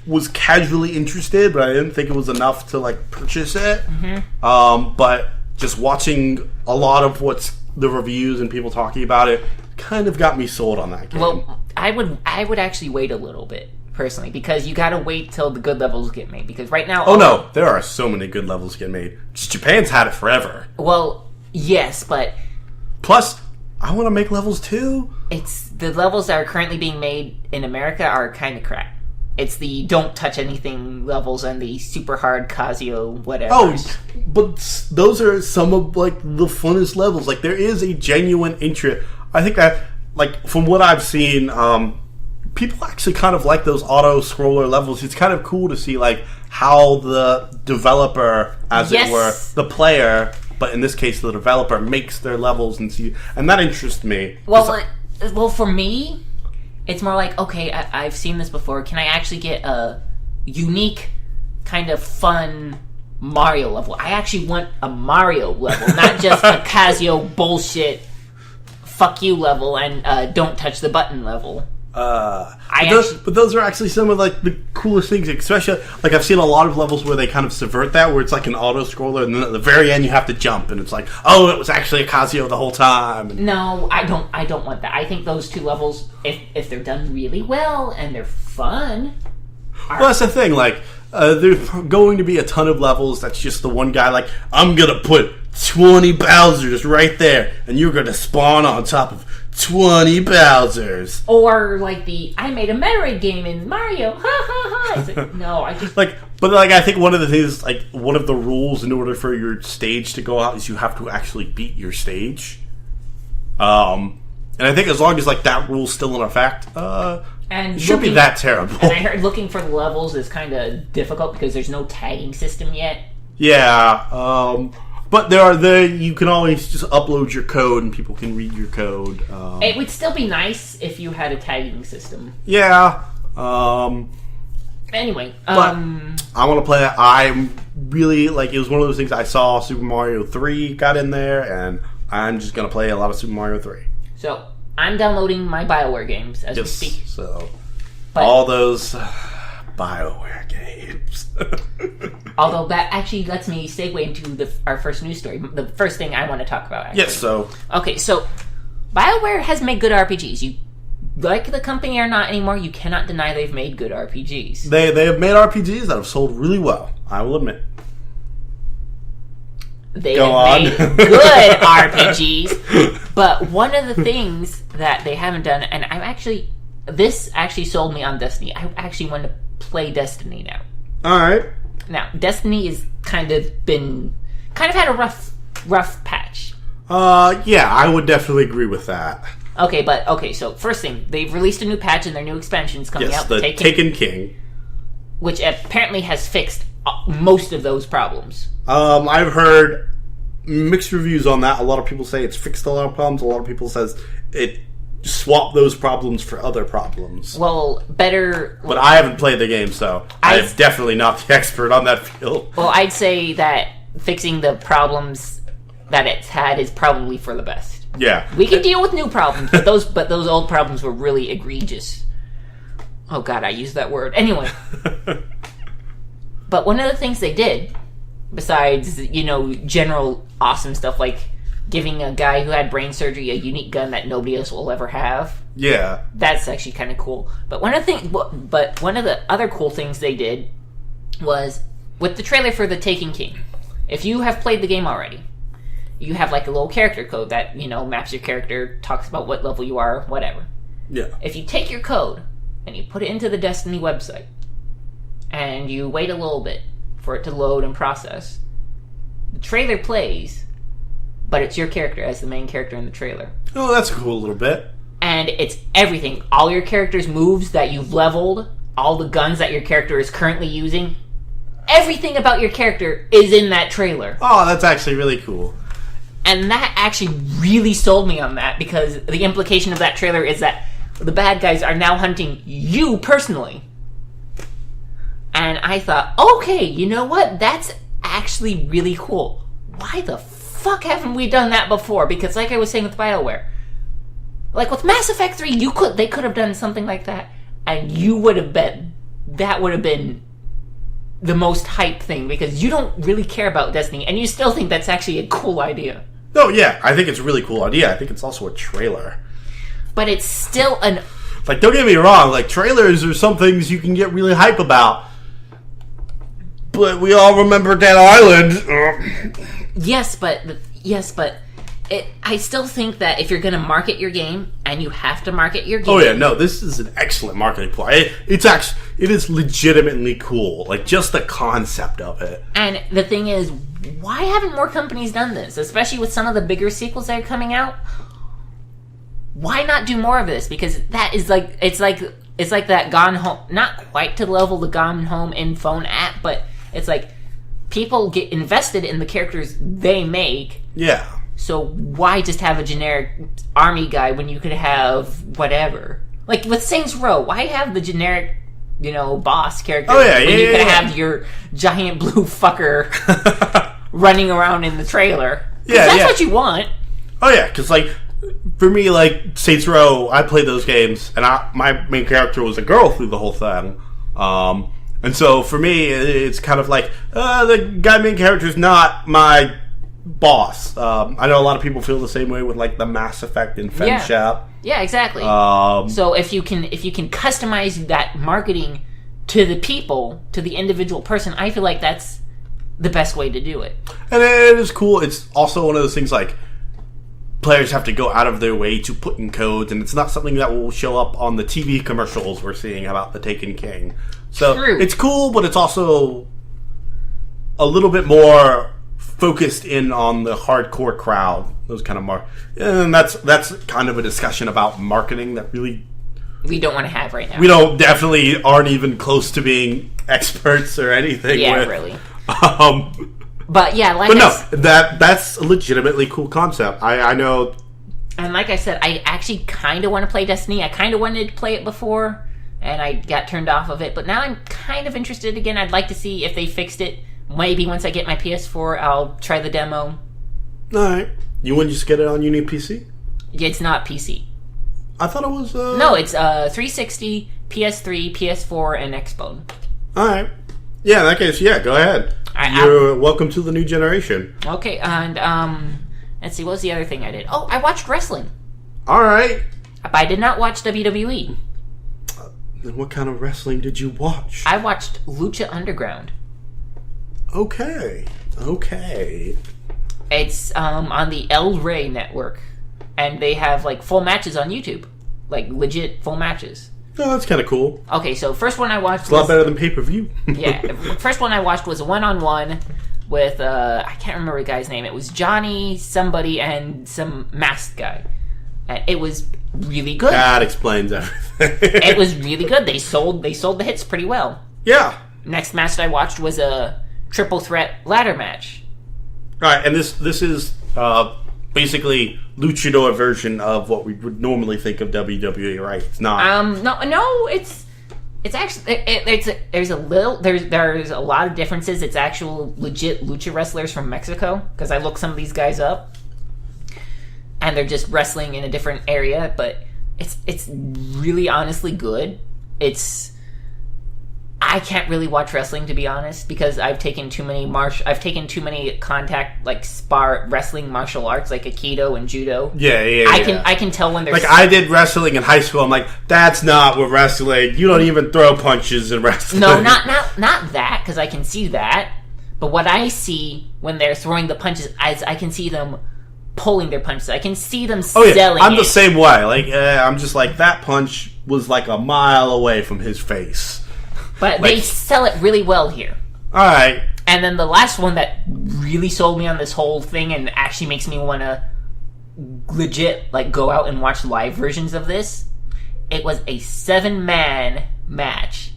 B: Was casually interested, but I didn't think it was enough to like purchase it. Mm-hmm. But just watching a lot of what's the reviews and people talking about it kind of got me sold on that game.
A: Well, I would actually wait a little bit personally, because you gotta wait till the good levels get made, because right now...
B: Oh no, there are so many good levels getting made. Just Japan's had it forever.
A: Well, yes, but...
B: Plus, I want to make levels too.
A: The levels that are currently being made in America are kind of crap. It's the don't touch anything levels and the super hard Casio whatever.
B: Oh, but those are some of like the funnest levels. Like there is a genuine interest. I think that like from what I've seen, people actually kind of like those auto scroller levels. It's kind of cool to see like how the developer, as it were, the player, but in this case the developer makes their levels and that interests me.
A: Well, for me, it's more like, okay, I've seen this before. Can I actually get a unique, kind of fun Mario level? I actually want a Mario level, not just a Casio bullshit fuck you level and don't touch the button level.
B: But those are actually some of like the coolest things, especially like I've seen a lot of levels where they kind of subvert that, where it's like an auto scroller, and then at the very end you have to jump, and it's like, oh, it was actually a Casio the whole time.
A: No, I don't want that. I think those two levels, if they're done really well and they're fun.
B: Well, that's the thing. Like, there's going to be a ton of levels that's just the one guy. Like, I'm gonna put 20 Bowsers right there, and you're gonna spawn on top of 20 Bowsers.
A: Or like I made a Metroid game in Mario. Ha ha ha. It's like, no, I just
B: but I think one of the things, like one of the rules in order for your stage to go out is you have to actually beat your stage. And I think as long as like that rule's still in effect, it shouldn't be that terrible.
A: And I heard looking for the levels is kind of difficult because there's no tagging system yet.
B: Yeah. But you can always just upload your code and people can read your code.
A: It would still be nice if you had a tagging system.
B: Yeah.
A: Anyway,
B: but I want to play it. I'm really it was one of those things I saw Super Mario 3 got in there, and I'm just gonna play a lot of Super Mario 3.
A: So I'm downloading my BioWare games as we speak.
B: So all those BioWare games.
A: Although that actually lets me segue into our first news story. The first thing I want to talk about, actually.
B: Yes, so...
A: Okay, so BioWare has made good RPGs. You like the company or not anymore, you cannot deny they've made good RPGs.
B: They have made RPGs that have sold really well, I will admit.
A: They have made good RPGs, but one of the things that they haven't done, and this actually sold me on Destiny. I actually want to play Destiny now.
B: Alright.
A: Now, Destiny has kind of had a rough patch.
B: Yeah, I would definitely agree with that.
A: Okay, so first thing, they've released a new patch and their new expansion's coming out.
B: The Taken King.
A: Which apparently has fixed most of those problems.
B: I've heard mixed reviews on that. A lot of people say it's fixed a lot of problems. A lot of people says it swapped those problems for other problems.
A: Well, better...
B: But I haven't played the game, so I'm definitely not the expert on that field.
A: Well, I'd say that fixing the problems that it's had is probably for the best.
B: Yeah.
A: We can deal with new problems, but those old problems were really egregious. Oh god, I used that word. Anyway. But one of the things they did, besides, general awesome stuff like giving a guy who had brain surgery a unique gun that nobody else will ever have.
B: Yeah.
A: That's actually kind of cool. But one of the other cool things they did was with the trailer for The Taken King. If you have played the game already, you have like a little character code that, maps your character, talks about what level you are, whatever.
B: Yeah.
A: If you take your code and you put it into the Destiny website and you wait a little bit for it to load and process, the trailer plays, but it's your character as the main character in the trailer.
B: Oh, that's cool a little bit.
A: And it's everything. All your character's moves that you've leveled, all the guns that your character is currently using, everything about your character is in that trailer.
B: Oh, that's actually really cool.
A: And that actually really sold me on that, because the implication of that trailer is that the bad guys are now hunting you personally. And I thought, okay, you know what? That's actually really cool. Why the fuck haven't we done that before? Because like I was saying with BioWare, like with Mass Effect 3, they could have done something like that, and that would have been the most hype thing, because you don't really care about Destiny, and you still think that's actually a cool idea.
B: No, yeah, I think it's a really cool idea. I think it's also a trailer.
A: But it's still an...
B: Like, don't get me wrong, like, trailers are some things you can get really hype about. But we all remember Dead Island.
A: Yes, but I still think that if you're going to market your game, and you have to market your game...
B: Oh, yeah, no, this is an excellent marketing play. It is legitimately cool. Like, just the concept of it.
A: And the thing is, why haven't more companies done this? Especially with some of the bigger sequels that are coming out. Why not do more of this? Because that is like... It's like that Gone Home... Not quite to the level of the Gone Home in phone app, but it's like... People get invested in the characters they make.
B: Yeah.
A: So why just have a generic army guy when you could have whatever? Like with Saints Row, why have the generic, boss character when you could have your giant blue fucker running around in the trailer? Yeah, that's what you want.
B: Oh yeah, because like for me, like Saints Row, I played those games, and my main character was a girl through the whole thing. And so for me, it's kind of like the guy main character is not my boss. I know a lot of people feel the same way with like the Mass Effect and FemShap.
A: Yeah, exactly. So if you can customize that marketing to the people, to the individual person, I feel like that's the best way to do it.
B: And it is cool. It's also one of those things like players have to go out of their way to put in codes, and it's not something that will show up on the TV commercials we're seeing about the Taken King. So
A: True.
B: It's cool, but it's also a little bit more focused in on the hardcore crowd. Those kind of and that's kind of a discussion about marketing that really
A: we don't want to have right now.
B: We definitely aren't even close to being experts or anything.
A: Yeah,
B: with.
A: Really. But yeah,
B: that's a legitimately cool concept. I know.
A: And like I said, I actually kind of want to play Destiny. I kind of wanted to play it before, and I got turned off of it. But now I'm kind of interested again. I'd like to see if they fixed it. Maybe once I get my PS4, I'll try the demo.
B: Alright. You wouldn't just get it on your new PC?
A: It's not PC.
B: I thought it was...
A: No, it's 360, PS3, PS4, and Xbox.
B: Alright. Yeah, in that case, go ahead. You're welcome to the new generation.
A: Okay, and, let's see, what was the other thing I did? Oh, I watched wrestling.
B: Alright.
A: But I did not watch WWE.
B: Then what kind of wrestling did you watch?
A: I watched Lucha Underground.
B: Okay.
A: It's on the El Rey network, and they have like full matches on YouTube, like legit full matches.
B: Oh, that's kind of cool.
A: Okay, so first one I watched
B: it's a lot better than pay-per-view.
A: Yeah, first one I watched was a one-on-one with I can't remember the guy's name. It was Johnny somebody and some masked guy, and it was really good.
B: That explains everything.
A: It was really good. They sold the hits pretty well.
B: Yeah.
A: Next match I watched was a triple threat ladder match.
B: All right, and this is basically luchador version of what we would normally think of WWE, right? It's not.
A: No, it's actually there's a lot of differences. It's actual legit lucha wrestlers from Mexico, because I looked some of these guys up, and they're just wrestling in a different area, but it's really honestly good. I can't really watch wrestling, to be honest, because I've taken too many contact, like spar wrestling martial arts, like Aikido and Judo.
B: Yeah.
A: I can tell when there's
B: like I did wrestling in high school. I'm like, that's not what wrestling. You don't even throw punches in wrestling.
A: No, not that, because I can see that. But what I see when they're throwing the punches, I can see them pulling their punches. I can see them selling.
B: I'm the same way. Like I'm just like, that punch was like a mile away from his face.
A: But they sell it really well here.
B: Alright.
A: And then the last one that really sold me on this whole thing and actually makes me want to legit go out and watch live versions of this, it was a 7-man match.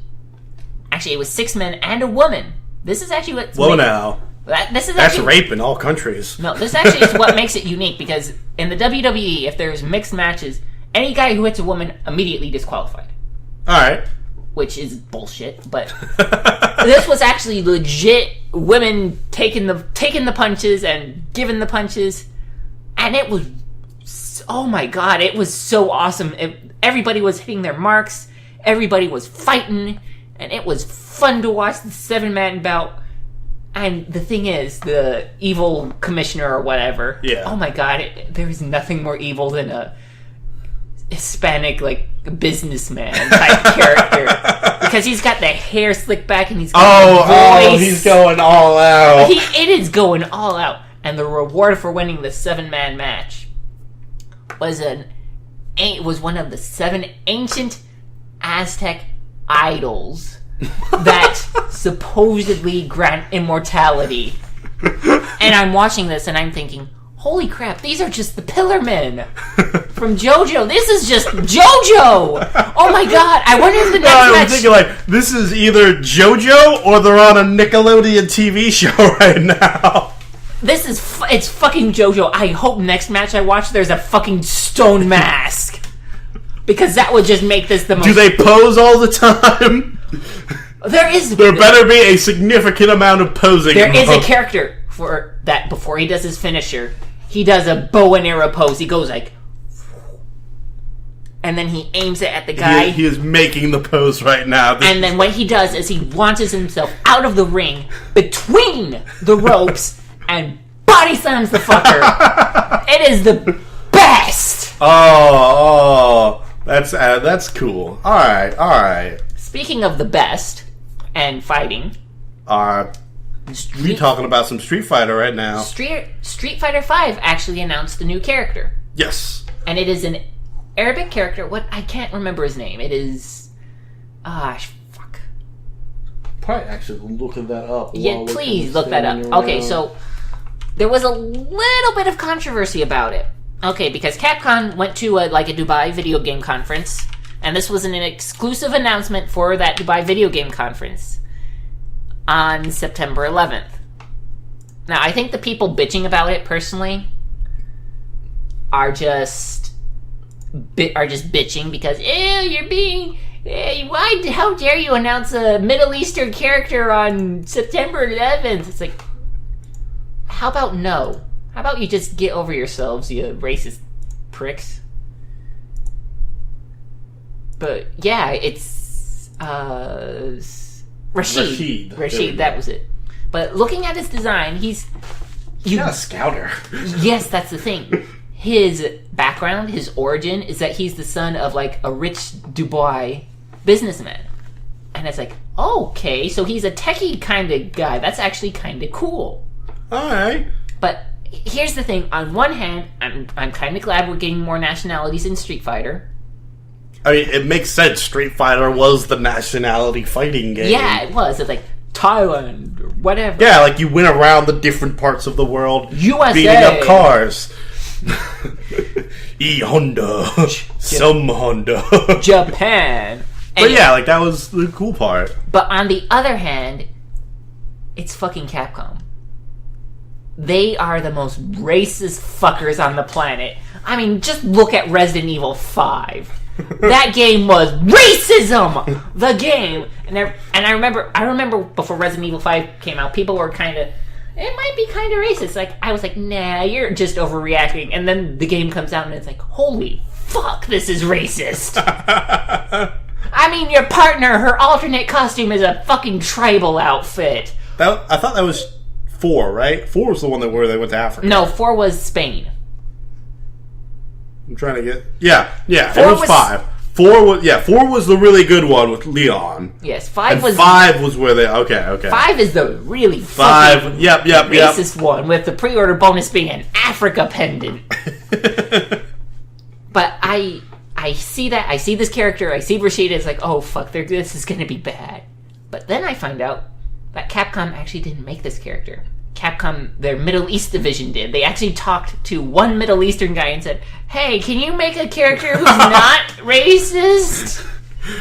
A: Actually, it was 6 men and a woman. This is actually what's...
B: Whoa now.
A: That's
B: rape in all countries.
A: No, this actually is what makes it unique, because in the WWE, if there's mixed matches, any guy who hits a woman immediately disqualified.
B: Alright.
A: Which is bullshit, but this was actually legit women taking the punches and giving the punches, and it was, oh my god, it was so awesome. Everybody was hitting their marks, everybody was fighting, and it was fun to watch the 7-man bout. And the thing is, the evil commissioner or whatever, oh my god, there is nothing more evil than a Hispanic, businessman type character, because he's got the hair slicked back and he's got the voice.
B: He's going all out.
A: It is going all out, and the reward for winning the 7-man match was one of the 7 ancient Aztec idols that supposedly grant immortality. And I'm watching this and I'm thinking, holy crap, these are just the Pillar Men from JoJo. This is just JoJo! Oh my god, I wonder if the next match...
B: I'm thinking, like, this is either JoJo or they're on a Nickelodeon TV show right now.
A: This is... it's fucking JoJo. I hope next match I watch there's a fucking stone mask. Because that would just make this the most...
B: Do they pose all the time? There better be a significant amount of posing.
A: There is a character for that before he does his finisher. He does a bow and arrow pose. He goes like... and then he aims it at the guy.
B: He is making the pose right now.
A: And then what he does is he launches himself out of the ring between the ropes and body slams the fucker. It is the best.
B: Oh, that's cool. All right.
A: Speaking of the best and fighting,
B: we talking about some Street Fighter right now.
A: Street Fighter V actually announced the new character.
B: Yes,
A: and it is an Arabic character. What, I can't remember his name. It is fuck.
B: Probably actually looking that up.
A: Yeah, please look that up. Okay, so there was a little bit of controversy about it. Okay, because Capcom went to a Dubai video game conference, and this was an exclusive announcement for that Dubai video game conference on September 11th. Now, I think the people bitching about it personally are just bitching because, you're being... how dare you announce a Middle Eastern character on September 11th? It's like, how about no? How about you just get over yourselves, you racist pricks? But yeah, it's Rashid, that was it. But looking at his design, he's
B: not a scouter.
A: Yes, that's the thing. His background, his origin, is that he's the son of a rich Dubai businessman. And it's like, okay, so he's a techie kind of guy. That's actually kind of cool.
B: Alright.
A: But here's the thing. On one hand, I'm kind of glad we're getting more nationalities in Street Fighter.
B: I mean, it makes sense. Street Fighter was the nationality fighting game.
A: Yeah, it was. It's like Thailand or whatever.
B: Yeah, like you went around the different parts of the world
A: USA.
B: beating up cars. Honda. Some Honda.
A: Japan.
B: But yeah, that was the cool part.
A: But on the other hand, it's fucking Capcom. They are the most racist fuckers on the planet. I mean, just look at Resident Evil 5. That game was racism. The game, and I remember before Resident Evil 5 came out, people were kind of, it might be kind of racist. I was like, nah, you're just overreacting. And then the game comes out, and it's like, holy fuck, this is racist. I mean, your partner, her alternate costume is a fucking tribal outfit.
B: I thought that was 4, right? 4 was the one where they went to Africa.
A: No, 4 was Spain.
B: I'm trying to get... Yeah, it was 5. 4 was the really good one with Leon.
A: Yes, 5 was...
B: 5 was where they... Okay.
A: 5 is the really fucking
B: yep.
A: racist one, with the pre-order bonus being an Africa pendant. But I see that, I see this character, I see Rashida, it's like, oh fuck, this is gonna be bad. But then I find out that Capcom actually didn't make this character. Capcom, their Middle East division did. They actually talked to one Middle Eastern guy and said, hey, can you make a character who's not racist?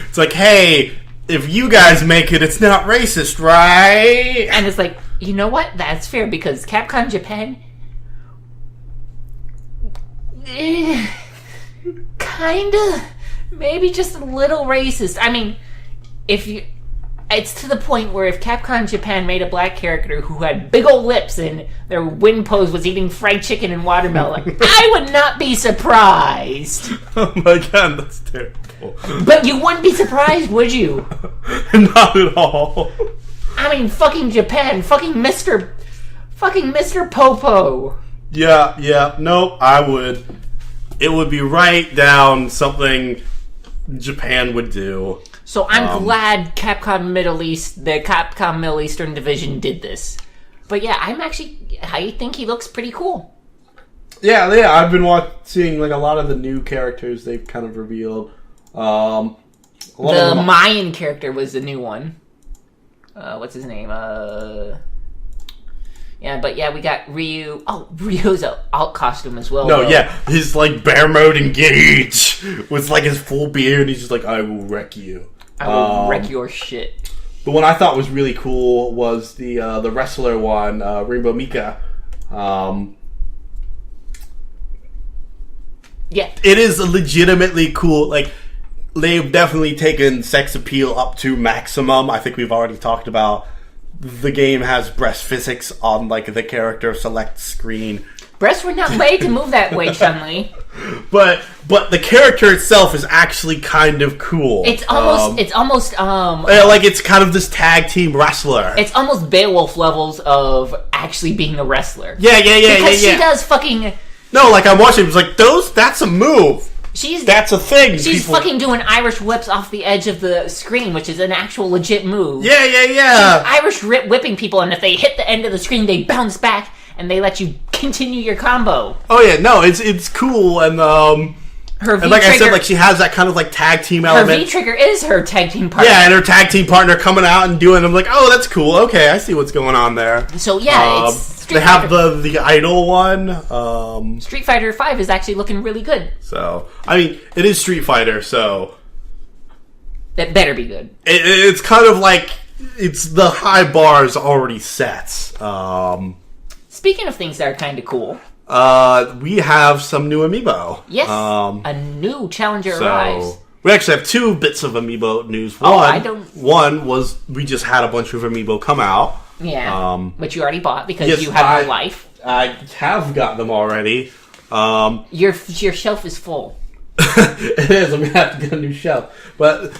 B: It's like, hey, if you guys make it, it's not racist, right?
A: And it's like, you know what? That's fair, because Capcom Japan... kinda, maybe just a little racist. I mean, it's to the point where if Capcom Japan made a black character who had big old lips and their win pose was eating fried chicken and watermelon, I would not be surprised.
B: Oh my god, that's terrible.
A: But you wouldn't be surprised, would you?
B: Not at all.
A: I mean, fucking Japan, fucking Mr. Popo.
B: Yeah, no, I would. It would be right down something Japan would do.
A: So I'm glad Capcom Middle East, the Capcom Middle Eastern division did this. But yeah, I think he looks pretty cool.
B: Yeah. I've been seeing like a lot of the new characters they've kind of revealed.
A: The Mayan character was the new one. What's his name? Yeah, but yeah, we got Ryu. Oh, Ryu's a alt costume as well.
B: No,
A: though.
B: yeah, his like bear mode engage with like his full beard, and he's just like, "I will wreck you.
A: I will wreck your shit."
B: The one I thought was really cool was the wrestler one, Rainbow Mika.
A: Yeah,
B: it is legitimately cool. Like, they've definitely taken sex appeal up to maximum. I think we've already talked about the game has breast physics on like the character select screen.
A: Breasts were not made to move that way, Chun-Li.
B: But the character itself is actually kind of cool.
A: It's almost
B: like it's kind of this tag team wrestler.
A: It's almost Beowulf levels of actually being a wrestler.
B: Yeah.
A: Because she does fucking.
B: No, like I'm watching, it was like that's a move. That's a thing.
A: She's fucking doing Irish whips off the edge of the screen, which is an actual legit move.
B: Yeah.
A: She's Irish whipping people, and if they hit the end of the screen, they bounce back and they let you continue your combo.
B: Oh yeah, no, it's cool, and
A: her V-trigger,
B: and like I said, like she has that kind of like tag team element.
A: Her V-trigger is her tag team partner.
B: Yeah, and her tag team partner coming out and doing. I'm like, oh, that's cool. Okay, I see what's going on there.
A: So yeah, it's
B: they have the idol one.
A: Street Fighter V is actually looking really good.
B: So I mean, it is Street Fighter, so
A: that better be good.
B: It's kind of like it's the high bars already set.
A: Speaking of things that are kind of cool,
B: we have some new amiibo.
A: Yes, a new challenger arrives.
B: We actually have two bits of amiibo news. One was we just had a bunch of amiibo come out.
A: Yeah, which you already bought because you have no life.
B: I have got them already.
A: Your shelf is full.
B: It is. I'm gonna have to get a new shelf. But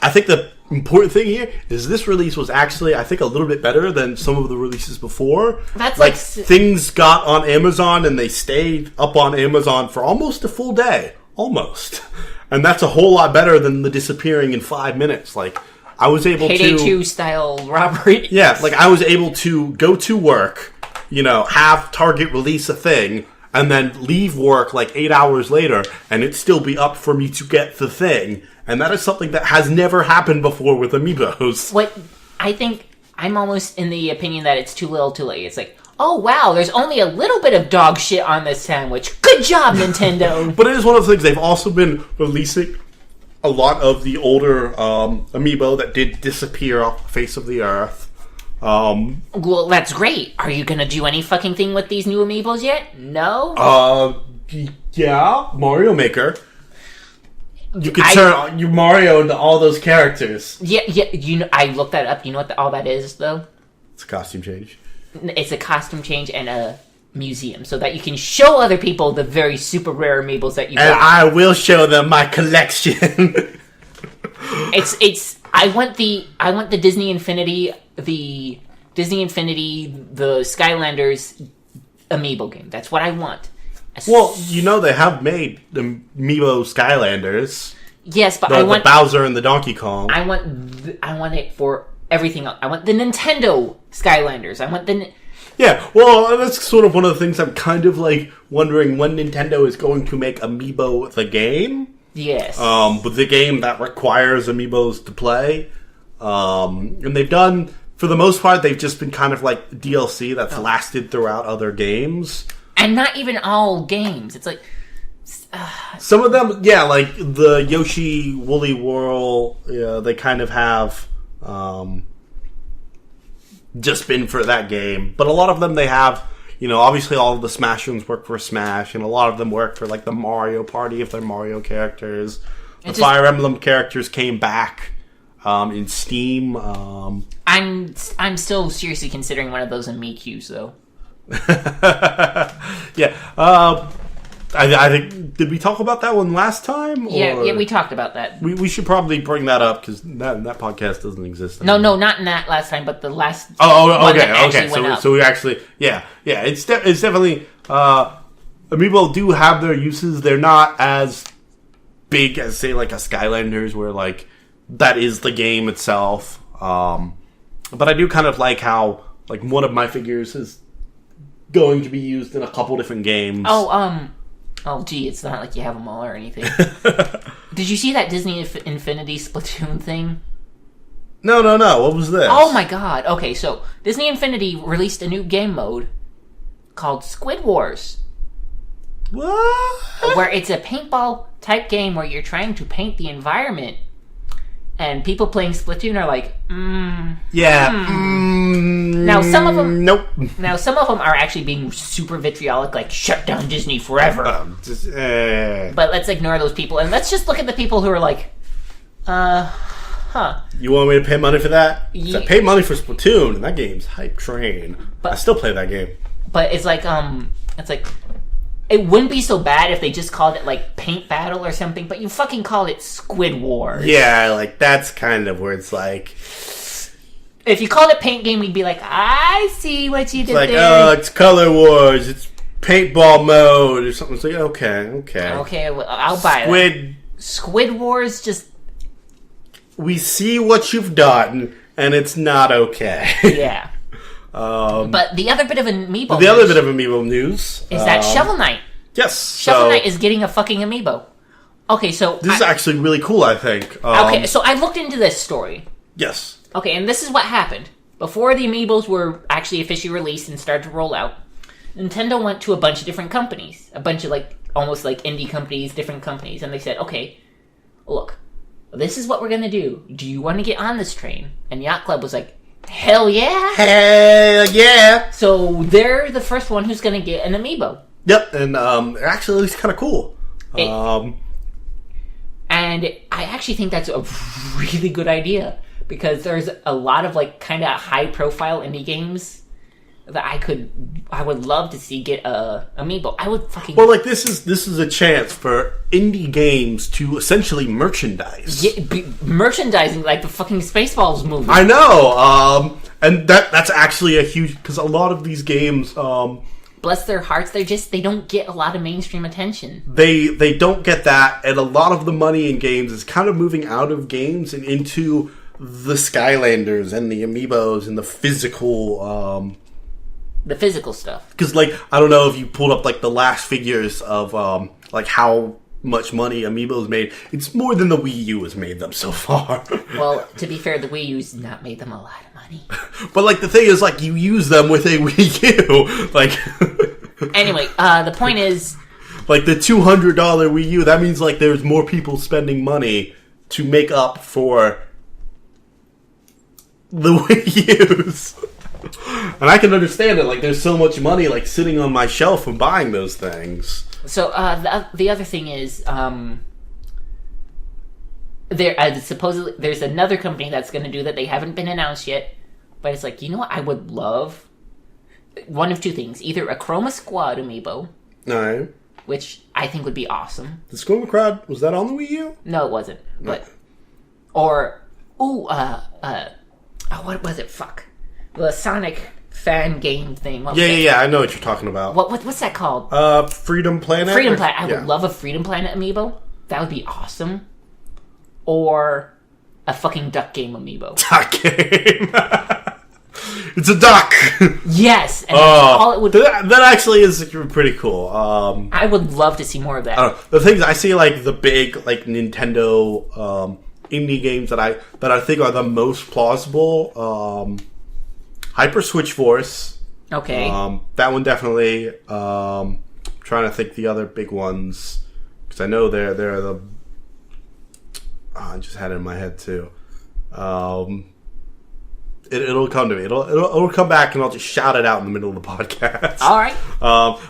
B: I think the important thing here is this release was actually, I think, a little bit better than some of the releases before.
A: That's
B: like things got on Amazon and they stayed up on Amazon for almost a full day, almost, and that's a whole lot better than the disappearing in 5 minutes. Like I was able
A: Payday 2 style robbery.
B: Yeah, like I was able to go to work, have Target release a thing, and then leave work like 8 hours later, and it'd still be up for me to get the thing. And that is something that has never happened before with Amiibos.
A: What I think, I'm almost in the opinion that it's too little too late. It's like, oh wow, there's only a little bit of dog shit on this sandwich. Good job, Nintendo!
B: But it is one of the things, they've also been releasing a lot of the older Amiibo that did disappear off the face of the earth.
A: Well, that's great. Are you gonna do any fucking thing with these new Amiibos yet? No?
B: Yeah, Mario Maker. You could turn your Mario into all those characters.
A: Yeah. I looked that up. You know what all that is, though?
B: It's a costume change.
A: It's a costume change and a museum, so that you can show other people the very super rare Amiibos that you got.
B: And I will show them my collection.
A: I want the Disney Infinity, the Skylanders Amiibo game. That's what I want.
B: Well, they have made the Amiibo Skylanders.
A: Yes, but
B: I want the Bowser and the Donkey Kong.
A: I want it for everything else. I want the Nintendo Skylanders. I want the.
B: Yeah, well, that's sort of one of the things I'm kind of like wondering when Nintendo is going to make Amiibo the game.
A: Yes.
B: But the game that requires Amiibos to play. And they've done, for the most part, they've just been kind of like DLC that's lasted throughout other games.
A: And not even all games. It's like...
B: Some of them, yeah, like the Yoshi Woolly Whirl, they kind of have just been for that game. But a lot of them they have, obviously all of the Smash rooms work for Smash, and a lot of them work for like the Mario Party if they're Mario characters. The Fire Emblem characters came back in Steam.
A: I'm still seriously considering one of those in Miikyus, though.
B: Yeah. I think, did we talk about that one last time? Or?
A: Yeah, we talked about that.
B: We should probably bring that up because that podcast doesn't exist
A: anymore. No, not in that last time, but the last.
B: Okay. So we actually, yeah. It's definitely Amiibo do have their uses. They're not as big as say like a Skylanders, where like that is the game itself. But I do kind of like how like one of my figures is going to be used in a couple different games.
A: Oh, gee, it's not like you have them all or anything. Did you see that Disney Infinity Splatoon thing?
B: No. What was this?
A: Oh my god. Okay, so Disney Infinity released a new game mode called Squid Wars.
B: What?
A: Where it's a paintball type game where you're trying to paint the environment. And people playing Splatoon are like, Now some of them,
B: nope.
A: Now some of them are actually being super vitriolic, like shut down Disney forever. But let's ignore those people and let's just look at the people who are like,
B: You want me to pay money for that? I paid money for Splatoon, and that game's hype train. But I still play that game.
A: But it's like, it wouldn't be so bad if they just called it, like, Paint Battle or something, but you fucking call it Squid Wars.
B: Yeah, like, that's kind of where it's like...
A: If you called it Paint Game, we'd be like, I see what you did there.
B: It's like, oh, it's Color Wars, it's Paintball Mode, or something. It's like, okay.
A: Okay, well, I'll buy that. Squid Wars just...
B: We see what you've done, and it's not okay.
A: Yeah. But the other bit of Amiibo
B: news
A: is that Shovel Knight.
B: Yes.
A: Shovel Knight is getting a fucking Amiibo. Okay, so...
B: This is actually really cool, I think.
A: Okay, so I looked into this story.
B: Yes.
A: Okay, and this is what happened. Before the Amiibos were actually officially released and started to roll out, Nintendo went to a bunch of different companies. A bunch of, like, almost like indie companies, different companies. And they said, okay, look, this is what we're going to do. Do you want to get on this train? And Yacht Club was like, hell yeah!
B: Hell yeah!
A: So they're the first one who's going to get an Amiibo.
B: Yep, and actually it's kind of cool.
A: And I actually think that's a really good idea because there's a lot of like kind of high-profile indie games that I would love to see get a Amiibo. I would fucking...
B: Well, like, this is a chance for indie games to essentially merchandise.
A: Merchandising like the fucking Spaceballs movie.
B: I know, and that's actually a huge... Because a lot of these games...
A: Bless their hearts, they don't get a lot of mainstream attention.
B: They don't get that, and a lot of the money in games is kind of moving out of games and into the Skylanders and the Amiibos and the physical...
A: The physical stuff.
B: Because, like, I don't know if you pulled up, like, the last figures of, like, how much money Amiibo's made. It's more than the Wii U has made them so far.
A: Well, to be fair, the Wii U's not made them a lot of money.
B: But, like, the thing is, like, you use them with a Wii U. Like...
A: Anyway, the point is...
B: Like, the $200 Wii U, that means, like, there's more people spending money to make up for the Wii U's. And I can understand it. Like, there's so much money, like, sitting on my shelf and buying those things.
A: So, the other thing is, supposedly, there's another company that's going to do that. They haven't been announced yet. But it's like, you know what I would love? One of two things. Either a Chroma Squad Amiibo.
B: Alright.
A: Which I think would be awesome.
B: The Chroma Squad, was that on the Wii U?
A: No, it wasn't. But, or, what was it? Fuck. The Sonic fan game thing.
B: Yeah, I know what you're talking about.
A: What's that called?
B: Freedom Planet?
A: Freedom Planet. I would love a Freedom Planet Amiibo. That would be awesome. Or a fucking Duck Game Amiibo.
B: Duck Game. It's a duck.
A: Yes. And all it would...
B: That actually is pretty cool.
A: I would love to see more of that.
B: I don't know. The things I see, like, the big, like, Nintendo indie games that I think are the most plausible... Hyper Switch Force.
A: Okay.
B: That one definitely. Trying to think the other big ones because I know they're the. I just had it in my head too. It'll come to me. It'll come back and I'll just shout it out in the middle of the podcast.
A: All right.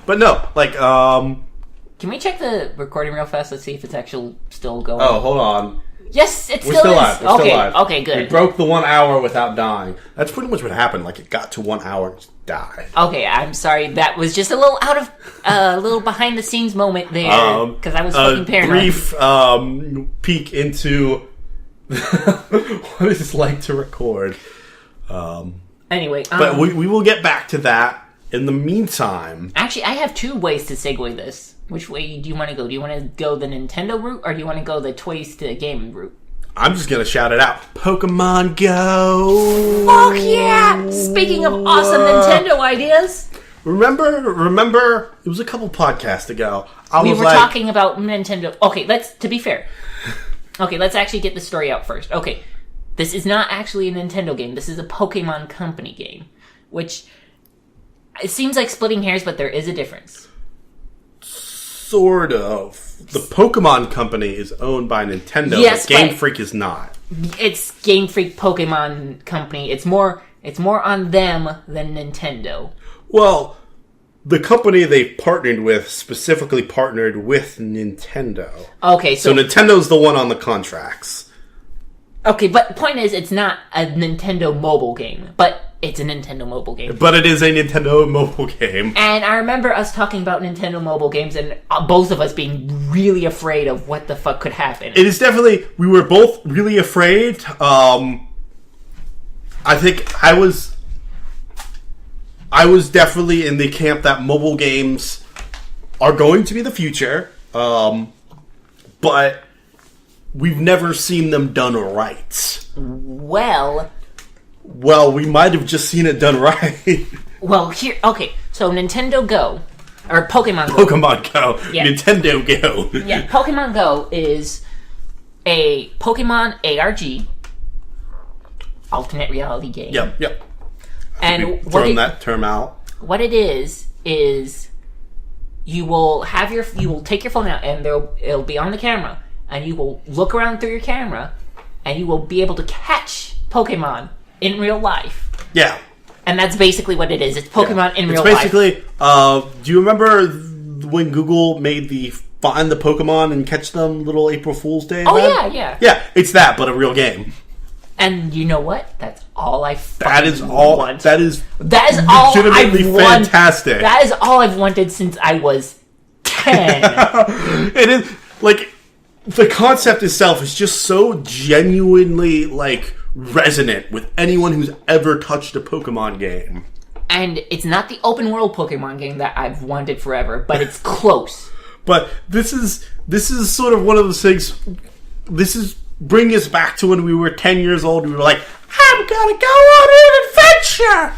B: But no, like.
A: Can we check the recording real fast? Let's see if it's actually still going.
B: Oh, hold on.
A: Yes, it still
B: still
A: is.
B: Live. We're still live.
A: Okay, good.
B: We broke the 1 hour without dying. That's pretty much what happened. Like, it got to 1 hour and just died.
A: Okay, I'm sorry. That was just a little a little behind the scenes moment there because I was fucking paranoid.
B: Brief peek into what it's like to record.
A: Anyway,
B: but we will get back to that. In the meantime,
A: actually, I have two ways to segue this. Which way do you want to go? Do you want to go the Nintendo route, or do you want to go the toys to game route?
B: I'm just gonna shout it out. Pokemon Go!
A: Fuck yeah! Speaking of awesome Nintendo ideas...
B: Remember, it was a couple podcasts ago.
A: We were talking about Nintendo... Okay, to be fair. Okay, let's actually get the story out first. Okay, this is not actually a Nintendo game. This is a Pokemon Company game. Which, it seems like splitting hairs, but there is a difference.
B: Sort of. The Pokemon Company is owned by Nintendo,
A: yes,
B: but Game Freak is not.
A: It's Game Freak Pokemon Company. It's more on them than Nintendo.
B: Well, the company they partnered with specifically partnered with Nintendo.
A: Okay,
B: so Nintendo's the one on the contracts.
A: Okay, but the point is, it's not a Nintendo mobile game, but it's a Nintendo mobile game.
B: But it is a Nintendo mobile game.
A: And I remember us talking about Nintendo mobile games and both of us being really afraid of what the fuck could happen.
B: It is definitely... We were both really afraid. I think I was definitely in the camp that mobile games are going to be the future. But we've never seen them done right.
A: Well,
B: we might have just seen it done right.
A: Well, here... Okay, so Nintendo Go... Or Pokemon Go.
B: Pokemon Go. Yeah. Nintendo Go.
A: Yeah, Pokemon Go is a Pokemon ARG, alternate reality game.
B: Yep.
A: And
B: throwing that term out.
A: What it is you will take your phone out and it'll be on the camera, and you will look around through your camera, and you will be able to catch Pokemon in real life. Yeah. And that's basically what it is. It's Pokemon in real life.
B: It's basically, do you remember when Google made the find the Pokemon and catch them little April Fool's Day?
A: Oh, yeah.
B: Yeah, it's that, but a real game.
A: And you know what? That's all I want.
B: That is all
A: all
B: legitimately fantastic.
A: That is all I've wanted since I was 10.
B: It is, like, the concept itself is just so genuinely, like, resonant with anyone who's ever touched a Pokemon game.
A: And it's not the open world Pokemon game that I've wanted forever, but it's close.
B: But this is sort of one of those things. This is bringing us back to when we were 10 years old. We were like, I'm gonna go on an adventure.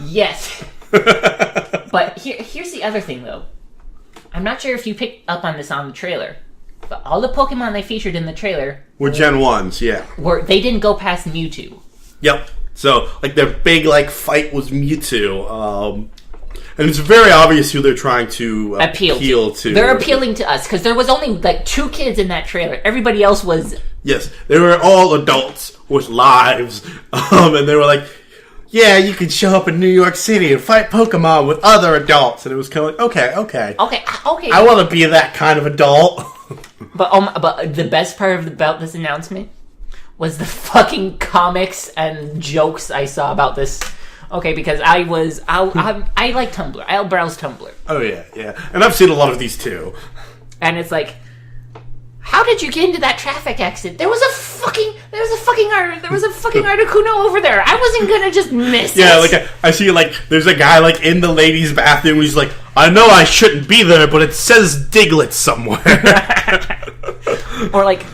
A: Yes. But here's the other thing, though. I'm not sure if you picked up on this on the trailer, but all the Pokemon they featured in the trailer
B: were Gen 1s, yeah.
A: They didn't go past Mewtwo.
B: Yep. So, like, their big, like, fight was Mewtwo. And it's very obvious who they're trying to appeal to.
A: They're appealing to us, because there was only, like, 2 kids in that trailer. Everybody else was...
B: Yes, they were all adults with lives. And they were like, yeah, you can show up in New York City and fight Pokemon with other adults. And it was kind of like, okay. I want to be that kind of adult.
A: But the best part about this announcement was the fucking comics and jokes I saw about this. Okay, because I like Tumblr. I'll browse Tumblr.
B: Oh yeah. And I've seen a lot of these too.
A: And it's like, how did you get into that traffic accident? There was a fucking Articuno over there. I wasn't gonna just miss it.
B: Yeah, like I see, like there's a guy like in the ladies' bathroom who's like, I know I shouldn't be there, but it says Diglett somewhere.
A: Or like,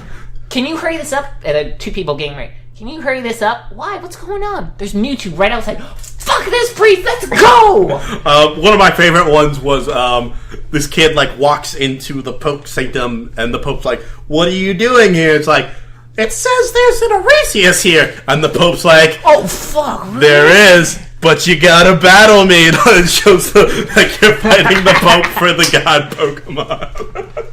A: can you hurry this up? At a 2 people game right. Can you hurry this up? Why? What's going on? There's Mewtwo right outside. Fuck this priest, let's go!
B: One of my favorite ones was this kid like walks into the Pope's sanctum, and the Pope's like, "What are you doing here?" It's like, it says there's an Eraseus here, and the Pope's like,
A: "Oh fuck, really?
B: There is, but you gotta battle me." And it shows like you're fighting the Pope for the god Pokemon.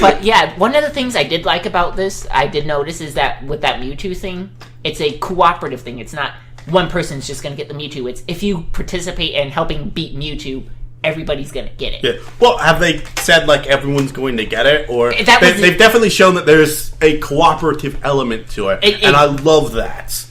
A: But yeah, one of the things I did like about this, I did notice, is that with that Mewtwo thing, it's a cooperative thing. It's not one person's just going to get the Mewtwo. It's if you participate in helping beat Mewtwo, everybody's going to get it.
B: Yeah. Well, have they said like everyone's going to get it, or they've definitely shown that there's a cooperative element to it, and I love that.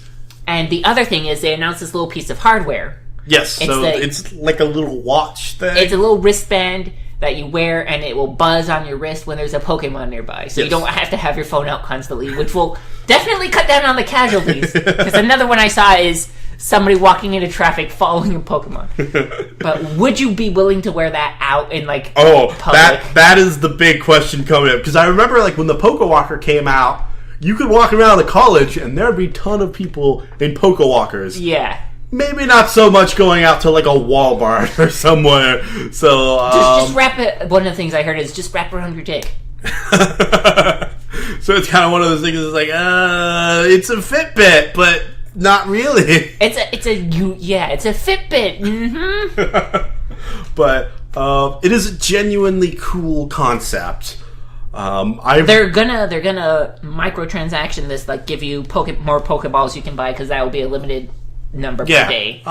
A: And the other thing is they announced this little piece of hardware.
B: Yes, it's like a little watch thing.
A: It's a little wristband that you wear, and it will buzz on your wrist when there's a Pokemon nearby. So you don't have to have your phone out constantly, which will definitely cut down on the casualties. Because another one I saw is somebody walking into traffic following a Pokemon. But would you be willing to wear that out in, like, public?
B: That is the big question coming up. Because I remember, like, when the Pokewalker came out, you could walk around the college and there'd be a ton of people in poker walkers.
A: Yeah.
B: Maybe not so much going out to like a Walmart or somewhere. So
A: just wrap it. One of the things I heard is just wrap around your dick.
B: So it's kind of one of those things. It's like, it's a Fitbit, but not really.
A: It's a Fitbit. Mm-hmm.
B: But it is a genuinely cool concept.
A: They're gonna microtransaction this, like give you more Pokeballs you can buy because that will be a limited number per day.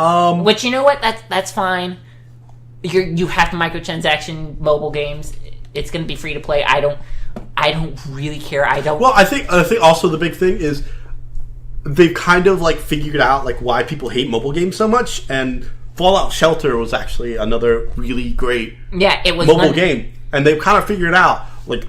A: Which, you know what, that's fine. You have to microtransaction mobile games. It's gonna be free to play. I don't really care. Well,
B: I think also the big thing is they've kind of like figured out like why people hate mobile games so much, and Fallout Shelter was actually another really great
A: it was
B: mobile game, and they've kind of figured out like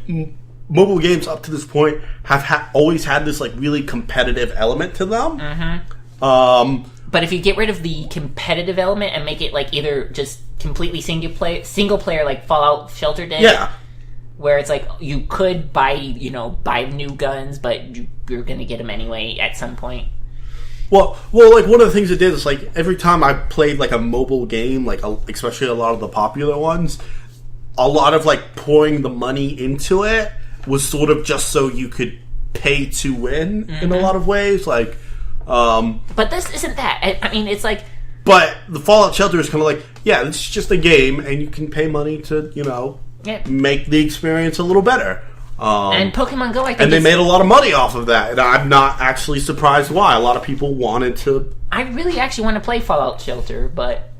B: mobile games up to this point have always had this like really competitive element to them.
A: Mm-hmm. But if you get rid of the competitive element and make it like either just completely single player like Fallout Shelter did, where it's like you could buy new guns, but you're gonna get them anyway at some point.
B: Well, like one of the things it did is like every time I played like a mobile game, like especially a lot of the popular ones, a lot of like pouring the money into it was sort of just so you could pay to win in a lot of ways. Like,
A: but this isn't that. I mean, it's like.
B: But the Fallout Shelter is kind of like, it's just a game, and you can pay money to make the experience a little better.
A: And Pokemon Go, I think,
B: and they made a lot of money off of that, and I'm not actually surprised why. A lot of people wanted to.
A: I really actually want to play Fallout Shelter, but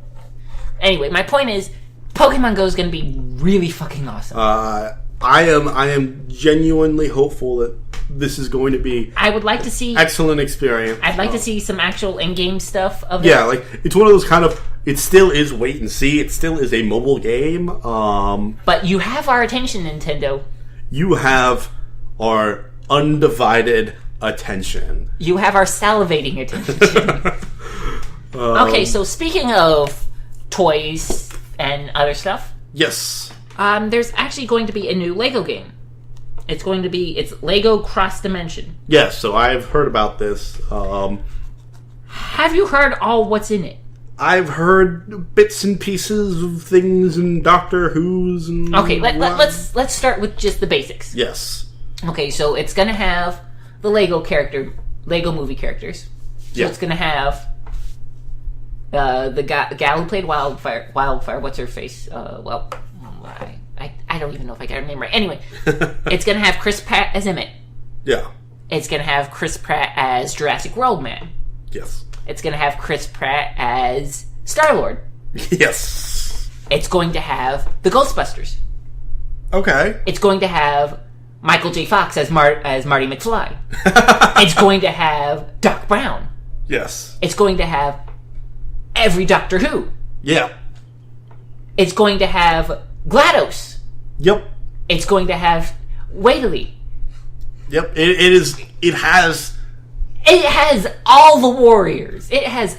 A: anyway, my point is, Pokemon Go is going to be really fucking awesome.
B: I am genuinely hopeful that this is going to be.
A: I would like to see
B: excellent experience.
A: I'd like to see some actual in-game stuff of it.
B: Yeah, like it's one of those kind of. It still is wait and see. It still is a mobile game.
A: But you have our attention, Nintendo.
B: You have our undivided attention.
A: You have our salivating attention. Okay, so speaking of toys and other stuff.
B: Yes.
A: There's actually going to be a new Lego game. It's Lego Cross Dimension.
B: Yes, so I've heard about this.
A: Have you heard all what's in it?
B: I've heard bits and pieces of things in Doctor Who's and...
A: Okay, let's start with just the basics.
B: Yes.
A: Okay, so it's going to have the Lego movie characters. So it's going to have the gal who played Wildfire, what's her face? I don't even know if I got her name right. Anyway, it's going to have Chris Pratt as Emmett.
B: Yeah.
A: It's going to have Chris Pratt as Jurassic World Man.
B: Yes.
A: It's going to have Chris Pratt as Star-Lord.
B: Yes.
A: It's going to have the Ghostbusters.
B: Okay.
A: It's going to have Michael J. Fox as Marty McFly. It's going to have Doc Brown.
B: Yes.
A: It's going to have every Doctor Who.
B: Yeah.
A: It's going to have GLaDOS.
B: Yep.
A: It's going to have Whaley.
B: Yep. It has
A: all the warriors. It has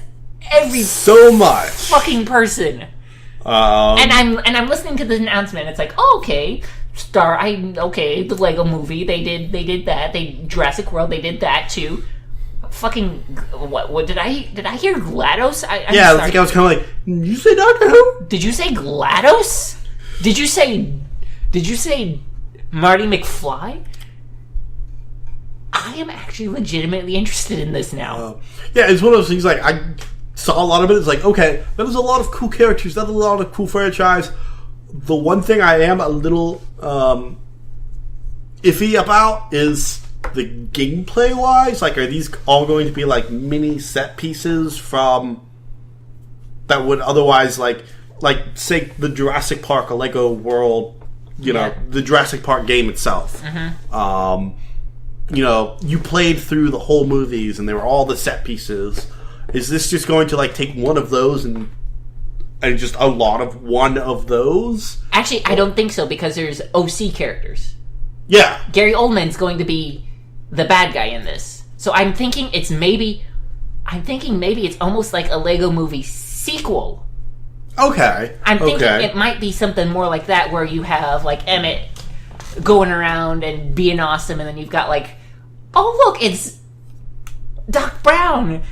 A: every
B: so much
A: fucking person. And I'm listening to the announcement. It's like, oh, okay, the Lego Movie. They did that. Jurassic World. They did that too. Fucking what did I hear GLaDOS?
B: I think I was kind of like, did you say Doctor Who?
A: Did you say GLaDOS? Did you say Marty McFly? I am actually legitimately interested in this now.
B: It's one of those things like I saw a lot of it. It's like, okay, that is a lot of cool characters. That's a lot of cool franchise. The one thing I am a little iffy about is the gameplay wise. Like, are these all going to be like mini set pieces from that would otherwise like say the Jurassic Park or Lego World, the Jurassic Park game itself. Mm-hmm. You played through the whole movies and they were all the set pieces. Is this just going to like take one of those and just a lot of one of those?
A: Actually, I don't think so because there's OC characters.
B: Yeah.
A: Gary Oldman's going to be the bad guy in this. So I'm thinking maybe it's almost like a Lego Movie sequel.
B: Okay.
A: I'm thinking it might be something more like that where you have like Emmett going around and being awesome, and then you've got like oh look, it's Doc Brown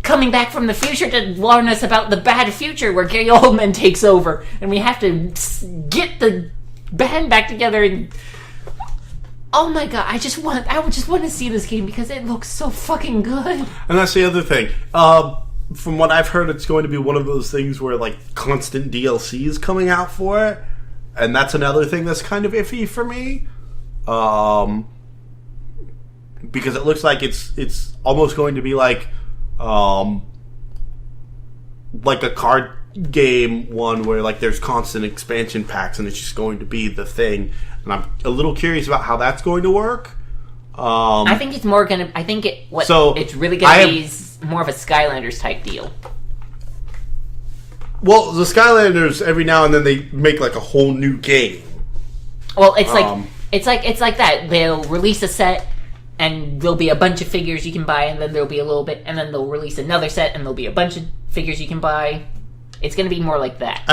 A: coming back from the future to warn us about the bad future where Gary Oldman takes over, and we have to get the band back together. And oh my god, I just want to see this game because it looks so fucking good.
B: And that's the other thing. From what I've heard, it's going to be one of those things where like constant DLC is coming out for it, and that's another thing that's kind of iffy for me. Because it looks like it's almost going to be like a card game one where like there's constant expansion packs and it's just going to be the thing. And I'm a little curious about how that's going to work.
A: I think it's more gonna. I think it's really gonna be more of a Skylanders type deal.
B: Well, the Skylanders every now and then they make like a whole new game.
A: Well, it's like that. They'll release a set, and there'll be a bunch of figures you can buy, and then there'll be a little bit, and then they'll release another set, and there'll be a bunch of figures you can buy. It's going to be more like that.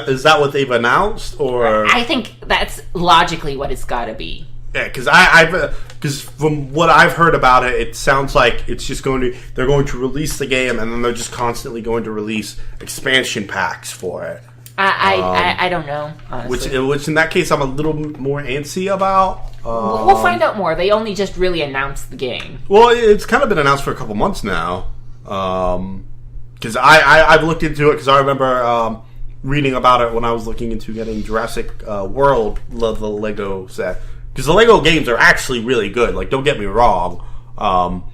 B: Is that what they've announced, or
A: I think that's logically what it's got to be.
B: Yeah, because from what I've heard about it, it sounds like it's just they're going to release the game, and then they're just constantly going to release expansion packs for it.
A: I don't know, honestly.
B: Which in that case, I'm a little more antsy about.
A: We'll find out more. They only just really announced the game.
B: Well, it's kind of been announced for a couple months now. Because I've looked into it, because I remember reading about it when I was looking into getting Jurassic World, the Lego set. Because the Lego games are actually really good. Like, don't get me wrong.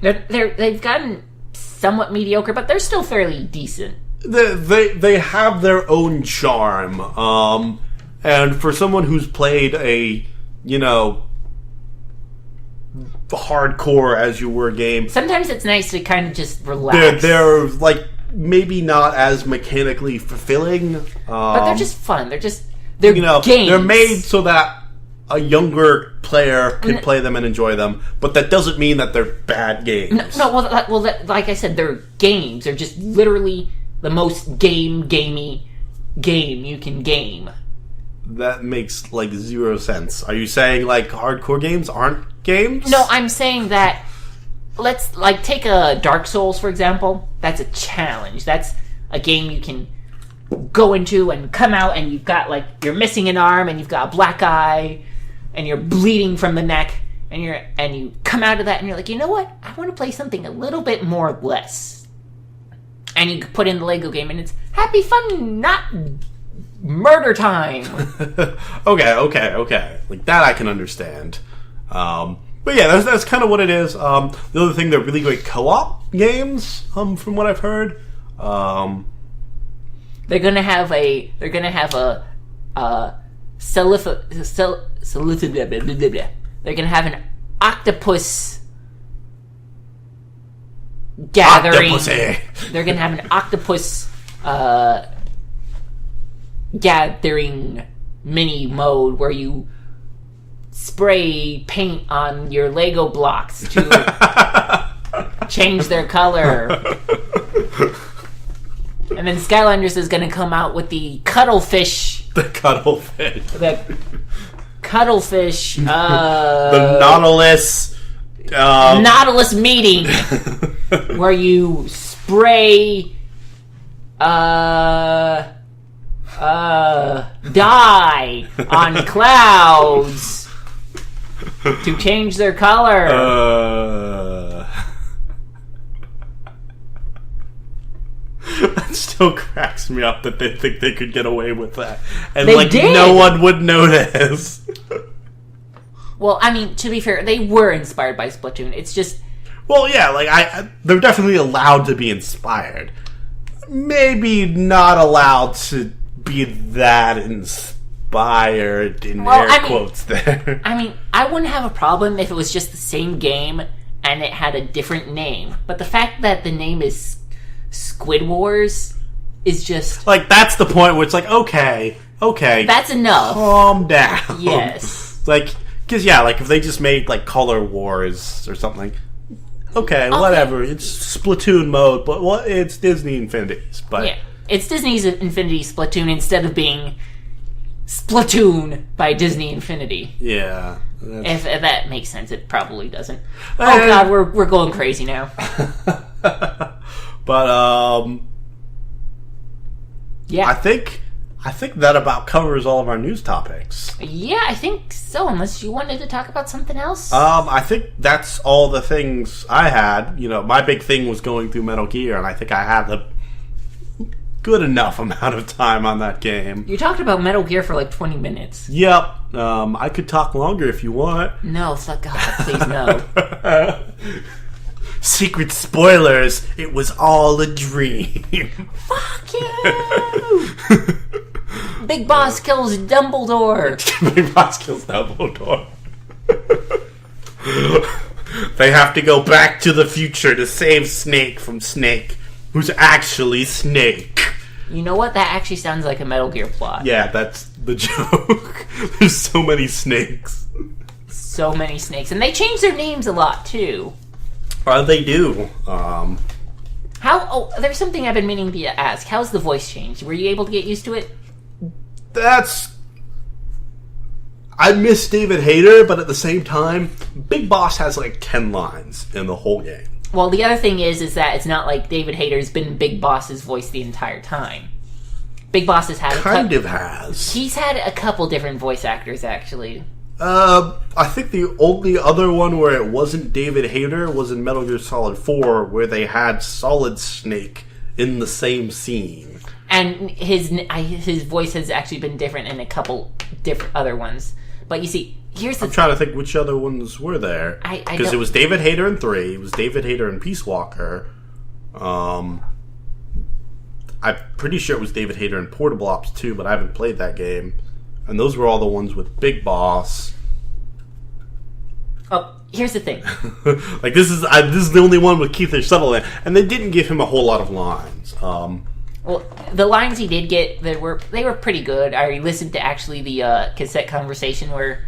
A: They've gotten somewhat mediocre, but they're still fairly decent.
B: They have their own charm. And for someone who's played a, hardcore as you were game,
A: sometimes it's nice to kind of just relax.
B: They're like maybe not as mechanically fulfilling,
A: but they're just fun. They're games.
B: They're made so that a younger player can play them and enjoy them, but that doesn't mean that they're bad games.
A: Like I said, they're games. They're just literally the most gamey game you can game.
B: That makes like zero sense. Are you saying like hardcore games aren't games?
A: No, I'm saying that let's like take a Dark Souls for example. That's a challenge. That's a game you can go into and come out and you've got like you're missing an arm and you've got a black eye and you're bleeding from the neck and you come out of that and you're like, you know what? I want to play something a little bit more or less. And you put in the Lego game and it's happy fun, not murder time.
B: Okay. Like that I can understand. But yeah, that's kind of what it is. The other thing, they're really great co-op games, from what I've heard.
A: They're gonna have a they're gonna have an octopus gathering. They're gonna have an octopus gathering mini mode where you spray paint on your Lego blocks to change their color. And then Skylanders is going to come out with the cuttlefish.
B: The cuttlefish.
A: The cuttlefish.
B: The Nautilus.
A: Nautilus meeting. Where you spray dye on clouds to change their color.
B: That still cracks me up that they think they could get away with that. And
A: they
B: like
A: did.
B: No one would notice.
A: Well, I mean, to be fair, they were inspired by Splatoon. It's just...
B: Well, yeah, like they're definitely allowed to be inspired. Maybe not allowed to be that inspired in quotes there.
A: I mean, I wouldn't have a problem if it was just the same game and it had a different name. But the fact that the name is Squid Wars is just...
B: Like, that's the point where it's like, okay.
A: That's enough.
B: Calm down.
A: Yes.
B: Like, because, yeah, like, if they just made, like, Color Wars or something... Okay, whatever. It's Splatoon mode, but it's Disney Infinities. But
A: yeah, it's Disney's Infinity Splatoon instead of being Splatoon by Disney Infinity.
B: Yeah.
A: If that makes sense, it probably doesn't. Oh god, we're going crazy now.
B: But
A: yeah,
B: I think that about covers all of our news topics.
A: Yeah, I think so. Unless you wanted to talk about something else.
B: I think that's all the things I had. My big thing was going through Metal Gear, and I think I had a good enough amount of time on that game.
A: You talked about Metal Gear for like 20 minutes.
B: Yep. I could talk longer if you want.
A: No, fuck God, please no.
B: Secret spoilers. It was all a dream.
A: Fuck you! Big Boss kills Dumbledore.
B: Big Boss kills Dumbledore. They have to go back to the future to save Snake from Snake, who's actually Snake.
A: You know what? That actually sounds like a Metal Gear plot.
B: Yeah, that's the joke. There's so many snakes.
A: So many snakes. And they change their names a lot, too.
B: They do.
A: There's something I've been meaning to ask. How's the voice change? Were you able to get used to it?
B: I miss David Hayter, but at the same time, Big Boss has like 10 lines in the whole game.
A: Well, the other thing is that it's not like David Hayter's been Big Boss's voice the entire time. Big Boss has had
B: has.
A: He's had a couple different voice actors, actually.
B: I think the only other one where it wasn't David Hayter was in Metal Gear Solid 4, where they had Solid Snake in the same scene.
A: And his voice has actually been different in a couple different other ones. But you see, I'm
B: trying to think which other ones were there. Because it was David Hayter in 3, it was David Hayter in Peace Walker. I'm pretty sure it was David Hayter in Portable Ops 2, but I haven't played that game. And those were all the ones with Big Boss.
A: Oh, here's the thing.
B: Like, this is the only one with Keith Sutherland, and they didn't give him a whole lot of lines.
A: Well, the lines he did get, they were pretty good. I listened to actually the cassette conversation where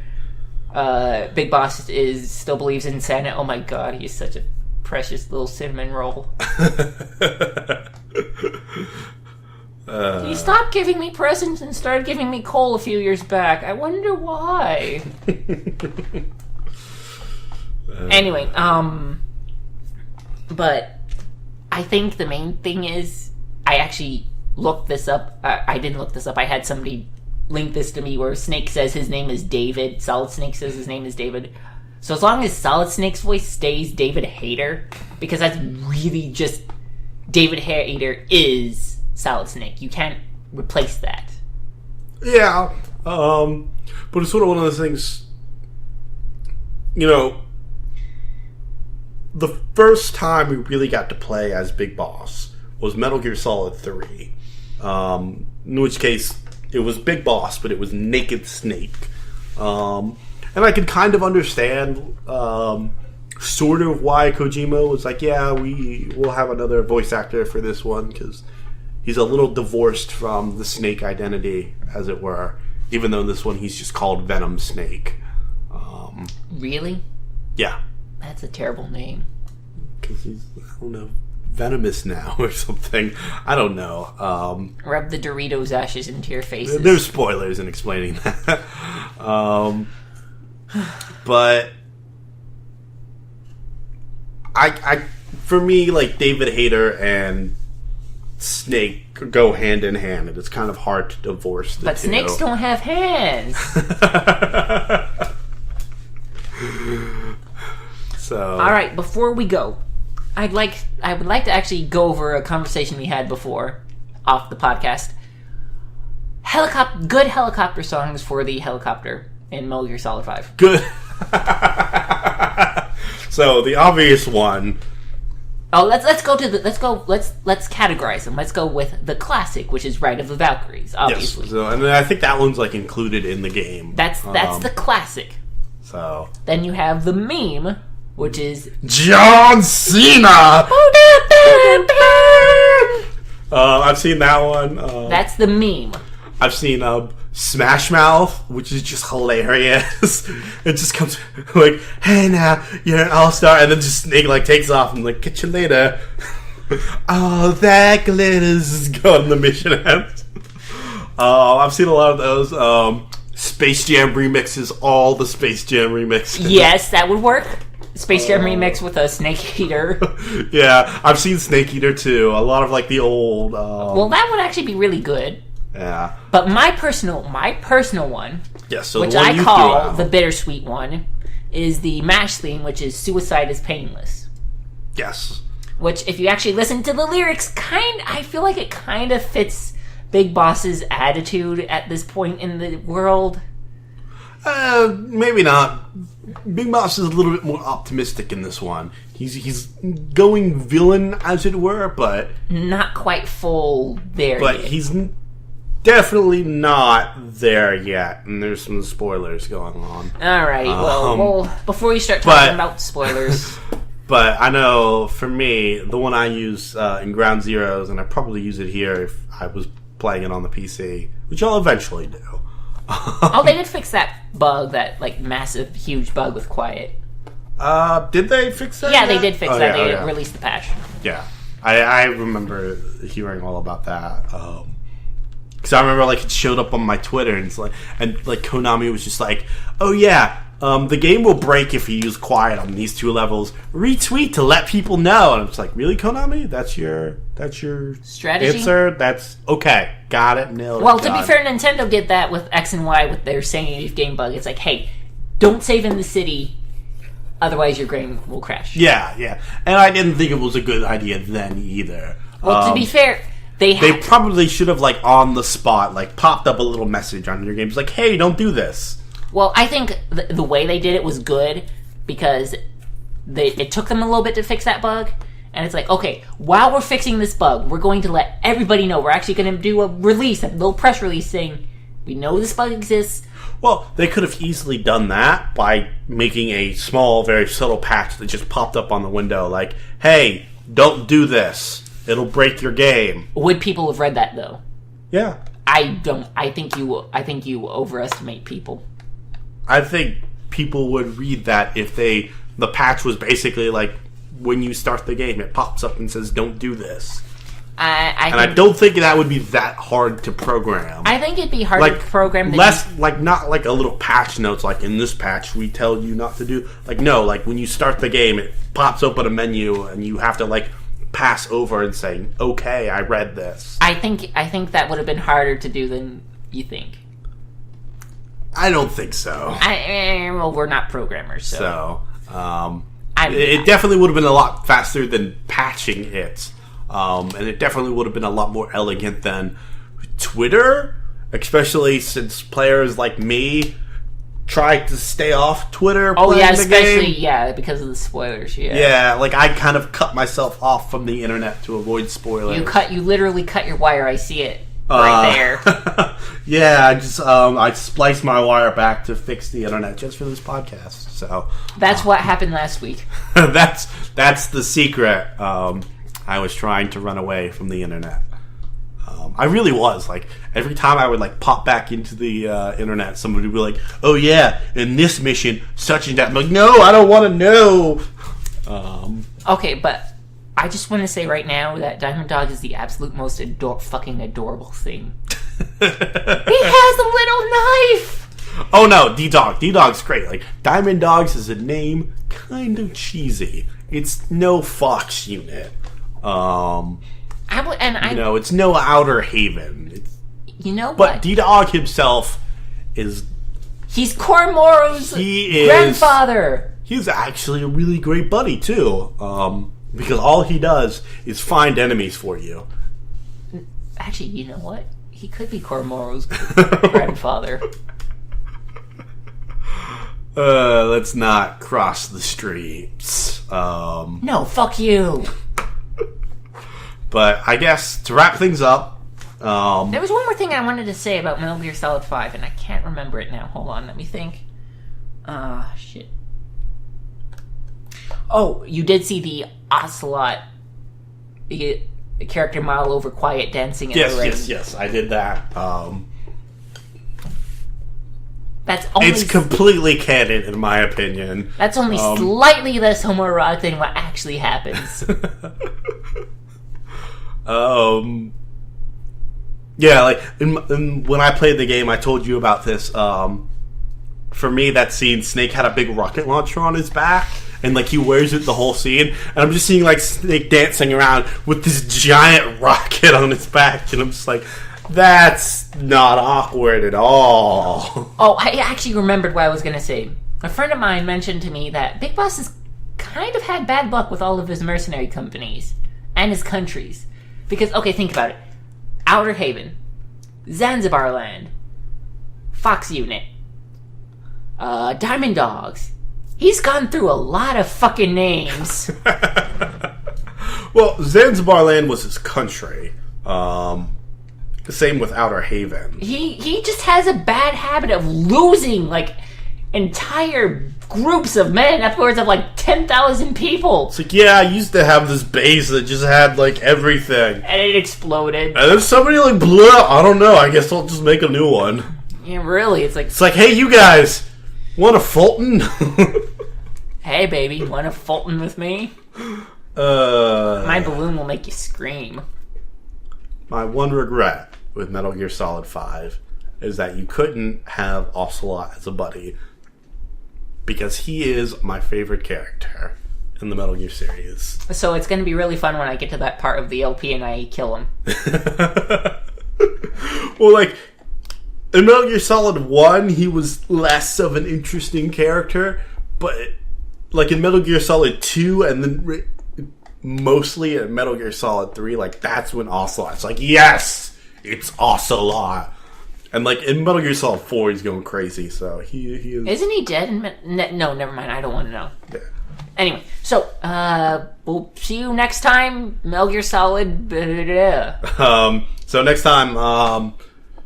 A: Big Boss still believes in Santa. Oh my god, he's such a precious little cinnamon roll. He stopped giving me presents and started giving me coal a few years back. I wonder why. Anyway, but I think the main thing is I actually looked this up. I didn't look this up. I had somebody link this to me where Snake says his name is David. Solid Snake says his name is David. So as long as Solid Snake's voice stays David Hayter, because that's really just David Hayter is Solid Snake. You can't replace that.
B: Yeah, but it's sort of one of those things, the first time we really got to play as Big Boss was Metal Gear Solid 3, in which case it was Big Boss, but it was Naked Snake. And I could kind of understand sort of why Kojima was like, yeah, we'll have another voice actor for this one, because he's a little divorced from the Snake identity, as it were, even though this one he's just called Venom Snake.
A: Really?
B: Yeah.
A: That's a terrible name.
B: Because he's, I don't know, venomous now or something. I don't know.
A: Rub the Doritos ashes into your faces.
B: There's spoilers in explaining that. But I for me, like, David Hayter and Snake go hand in hand, and it's kind of hard to divorce the two.
A: But snakes don't have hands.
B: So,
A: all right, before we go, I would like to actually go over a conversation we had before off the podcast. Good helicopter songs for the helicopter in Metal Gear Solid 5.
B: Good. So the obvious one.
A: Oh, let's categorize them. Let's go with the classic, which is Ride of the Valkyries, obviously.
B: Yes. So, and I think that one's like included in the game.
A: That's the classic.
B: So
A: then you have the meme, which is
B: John Cena. I've seen that one.
A: That's the meme.
B: I've seen Smash Mouth, which is just hilarious. It just comes like, "Hey now, you're an all-star," and then just Snake like takes off and like, "Catch you later." Oh, that glitters is gone. The mission ends. I've seen a lot of those. Space Jam remixes, all the Space Jam remixes.
A: Yes, that would work. Space Jam remix with a Snake Eater.
B: Yeah, I've seen Snake Eater too. A lot of like the old.
A: Well, that would actually be really good.
B: Yeah.
A: But my personal one,
B: so
A: which I call the bittersweet one, is the MASH theme, which is "Suicide is Painless."
B: Yes.
A: Which, if you actually listen to the lyrics, I feel like it kind of fits Big Boss's attitude at this point in the world.
B: Maybe not. Big Boss is a little bit more optimistic in this one. He's going villain, as it were, but
A: not quite full there.
B: But
A: yet.
B: He's definitely not there yet, and there's some spoilers going on.
A: All right. Well, before we start talking about spoilers.
B: But I know, for me, the one I use in Ground Zeroes, and I probably use it here if I was playing it on the PC, which I'll eventually do.
A: Oh, they did fix that bug, that massive, huge bug with Quiet.
B: Did they fix that?
A: Yeah, they did fix that. They
B: yeah.
A: released the patch.
B: Yeah, I remember hearing all about that. Because I remember it showed up on my Twitter, and Konami was just like, "Oh yeah, the game will break if you use Quiet on these 2 levels. Retweet to let people know." And it's like, really, Konami? That's your
A: strategy
B: answer? That's okay. Got it. Nailed it.
A: Well, to be fair, Nintendo did that with X and Y with their save game bug. It's like, hey, don't save in the city, otherwise your game will crash.
B: Yeah. And I didn't think it was a good idea then either.
A: Well, to be fair, they
B: probably should have on the spot popped up a little message on your games hey, don't do this.
A: Well, I think the way they did it was good because it took them a little bit to fix that bug. And it's like, okay, while we're fixing this bug, we're going to let everybody know. We're actually going to do a little press release saying, we know this bug exists.
B: Well, they could have easily done that by making a small, very subtle patch that just popped up on the window hey, don't do this. It'll break your game.
A: Would people have read that, though?
B: Yeah.
A: I don't. I think you overestimate people.
B: I think people would read that if the patch was basically when you start the game, it pops up and says, "Don't do this." I don't think that would be that hard to program.
A: I think it'd be hard to program.
B: Not a little patch notes in this patch we tell you not to do. No, when you start the game, it pops open a menu and you have to pass over and say, "Okay, I read this."
A: I think that would have been harder to do than you think.
B: I don't think so.
A: Well, we're not programmers, so.
B: It definitely would have been a lot faster than patching it. And it definitely would have been a lot more elegant than Twitter, especially since players like me try to stay off Twitter.
A: Oh yeah, especially because of the spoilers.
B: Yeah, I kind of cut myself off from the internet to avoid spoilers.
A: You literally cut your wire. I see it right there.
B: Yeah, I spliced my wire back to fix the internet just for this podcast. So
A: that's what happened last week.
B: that's the secret. I was trying to run away from the internet. I really was. Every time I would pop back into the internet, somebody would be like, "Oh yeah, in this mission, such and that." I'm like, "No, I don't want to know."
A: Okay, but I just want to say right now that Diamond Dog is the absolute most fucking adorable thing. He has a little knife.
B: Oh no, D-Dog. D-Dog's great. Diamond Dogs is a name kind of cheesy. It's no Fox unit. It's no Outer Haven. But D-Dog himself is...
A: He's Koromoro's grandfather.
B: He's actually a really great buddy, too. Because all he does is find enemies for you.
A: Actually, you know what? He could be Koromoro's grandfather.
B: Let's not cross the streets.
A: No, fuck you.
B: But I guess to wrap things up,
A: there was one more thing I wanted to say about Metal Gear Solid 5, and I can't remember it now. Hold on, let me think. Shit. Oh, you did see the Ocelot character model over Quiet dancing in the rain.
B: Yes, I did that.
A: It's
B: completely canon, in my opinion.
A: That's only slightly less homoerotic than what actually happens.
B: Yeah, like when I played the game, I told you about this. For me, that scene, Snake had a big rocket launcher on his back, and like he wears it the whole scene. And I'm just seeing like Snake dancing around with this giant rocket on his back, and I'm just like, that's not awkward at all.
A: Oh, I actually remembered what I was going to say. A friend of mine mentioned to me that Big Boss has kind of had bad luck with all of his mercenary companies and his countries. Because, okay, think about it. Outer Haven, Zanzibar Land, Fox Unit, Diamond Dogs. He's gone through a lot of fucking names.
B: Well, Zanzibar Land was his country. Same with Outer Haven.
A: He just has a bad habit of losing, like, entire groups of men, upwards of, like, 10,000 people.
B: It's like, yeah, I used to have this base that just had, like, everything.
A: And it exploded.
B: And then somebody, like, blew it up. I don't know. I guess I'll just make a new one.
A: Yeah, really. It's like,
B: hey, you guys, want a Fulton?
A: Hey, baby, want a Fulton with me? My balloon will make you scream.
B: My one regret with Metal Gear Solid 5 is that you couldn't have Ocelot as a buddy, because he is my favorite character in the Metal Gear series.
A: So it's going to be really fun when I get to that part of the LP and I kill him.
B: Well, like, in Metal Gear Solid 1, he was less of an interesting character, but, like, in Metal Gear Solid 2, and then mostly in Metal Gear Solid 3, like, that's when Ocelot's like, yes, it's Ocelot. And, like, in Metal Gear Solid 4, he's going crazy, so he is...
A: Isn't he dead in... No, never mind, I don't want to know.
B: Yeah.
A: Anyway, so, we'll see you next time, Metal Gear Solid...
B: So next time,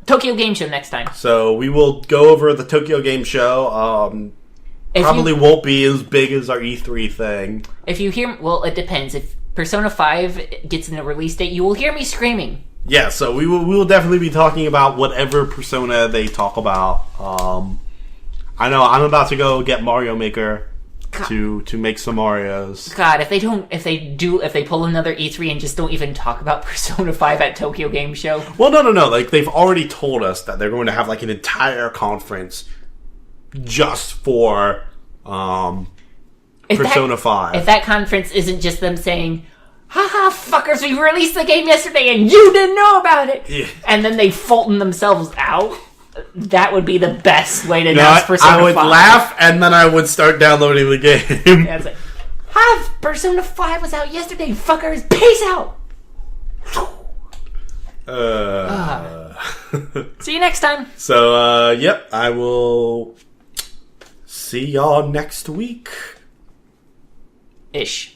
A: Tokyo Game Show next time.
B: So we will go over the Tokyo Game Show. Probably won't be as big as our E3 thing.
A: If you hear... Well, it depends. If Persona 5 gets in a release date, you will hear me screaming.
B: Yeah, so we will definitely be talking about whatever Persona they talk about. I know I'm about to go get Mario Maker to make some Marios.
A: God, if they pull another E3 and just don't even talk about Persona 5 at Tokyo Game Show.
B: Well, no. Like, they've already told us that they're going to have like an entire conference just for Persona 5.
A: If that conference isn't just them saying, haha, fuckers, we released the game yesterday and you didn't know about it!
B: Yeah.
A: And then they Fulton themselves out, that would be the best way to announce Persona 5.
B: I would laugh, and then I would start downloading the game.
A: Yeah, it's like, hi, Persona 5 was out yesterday, fuckers! Peace out! See you next time.
B: So, yep, I will see y'all next week.
A: Ish.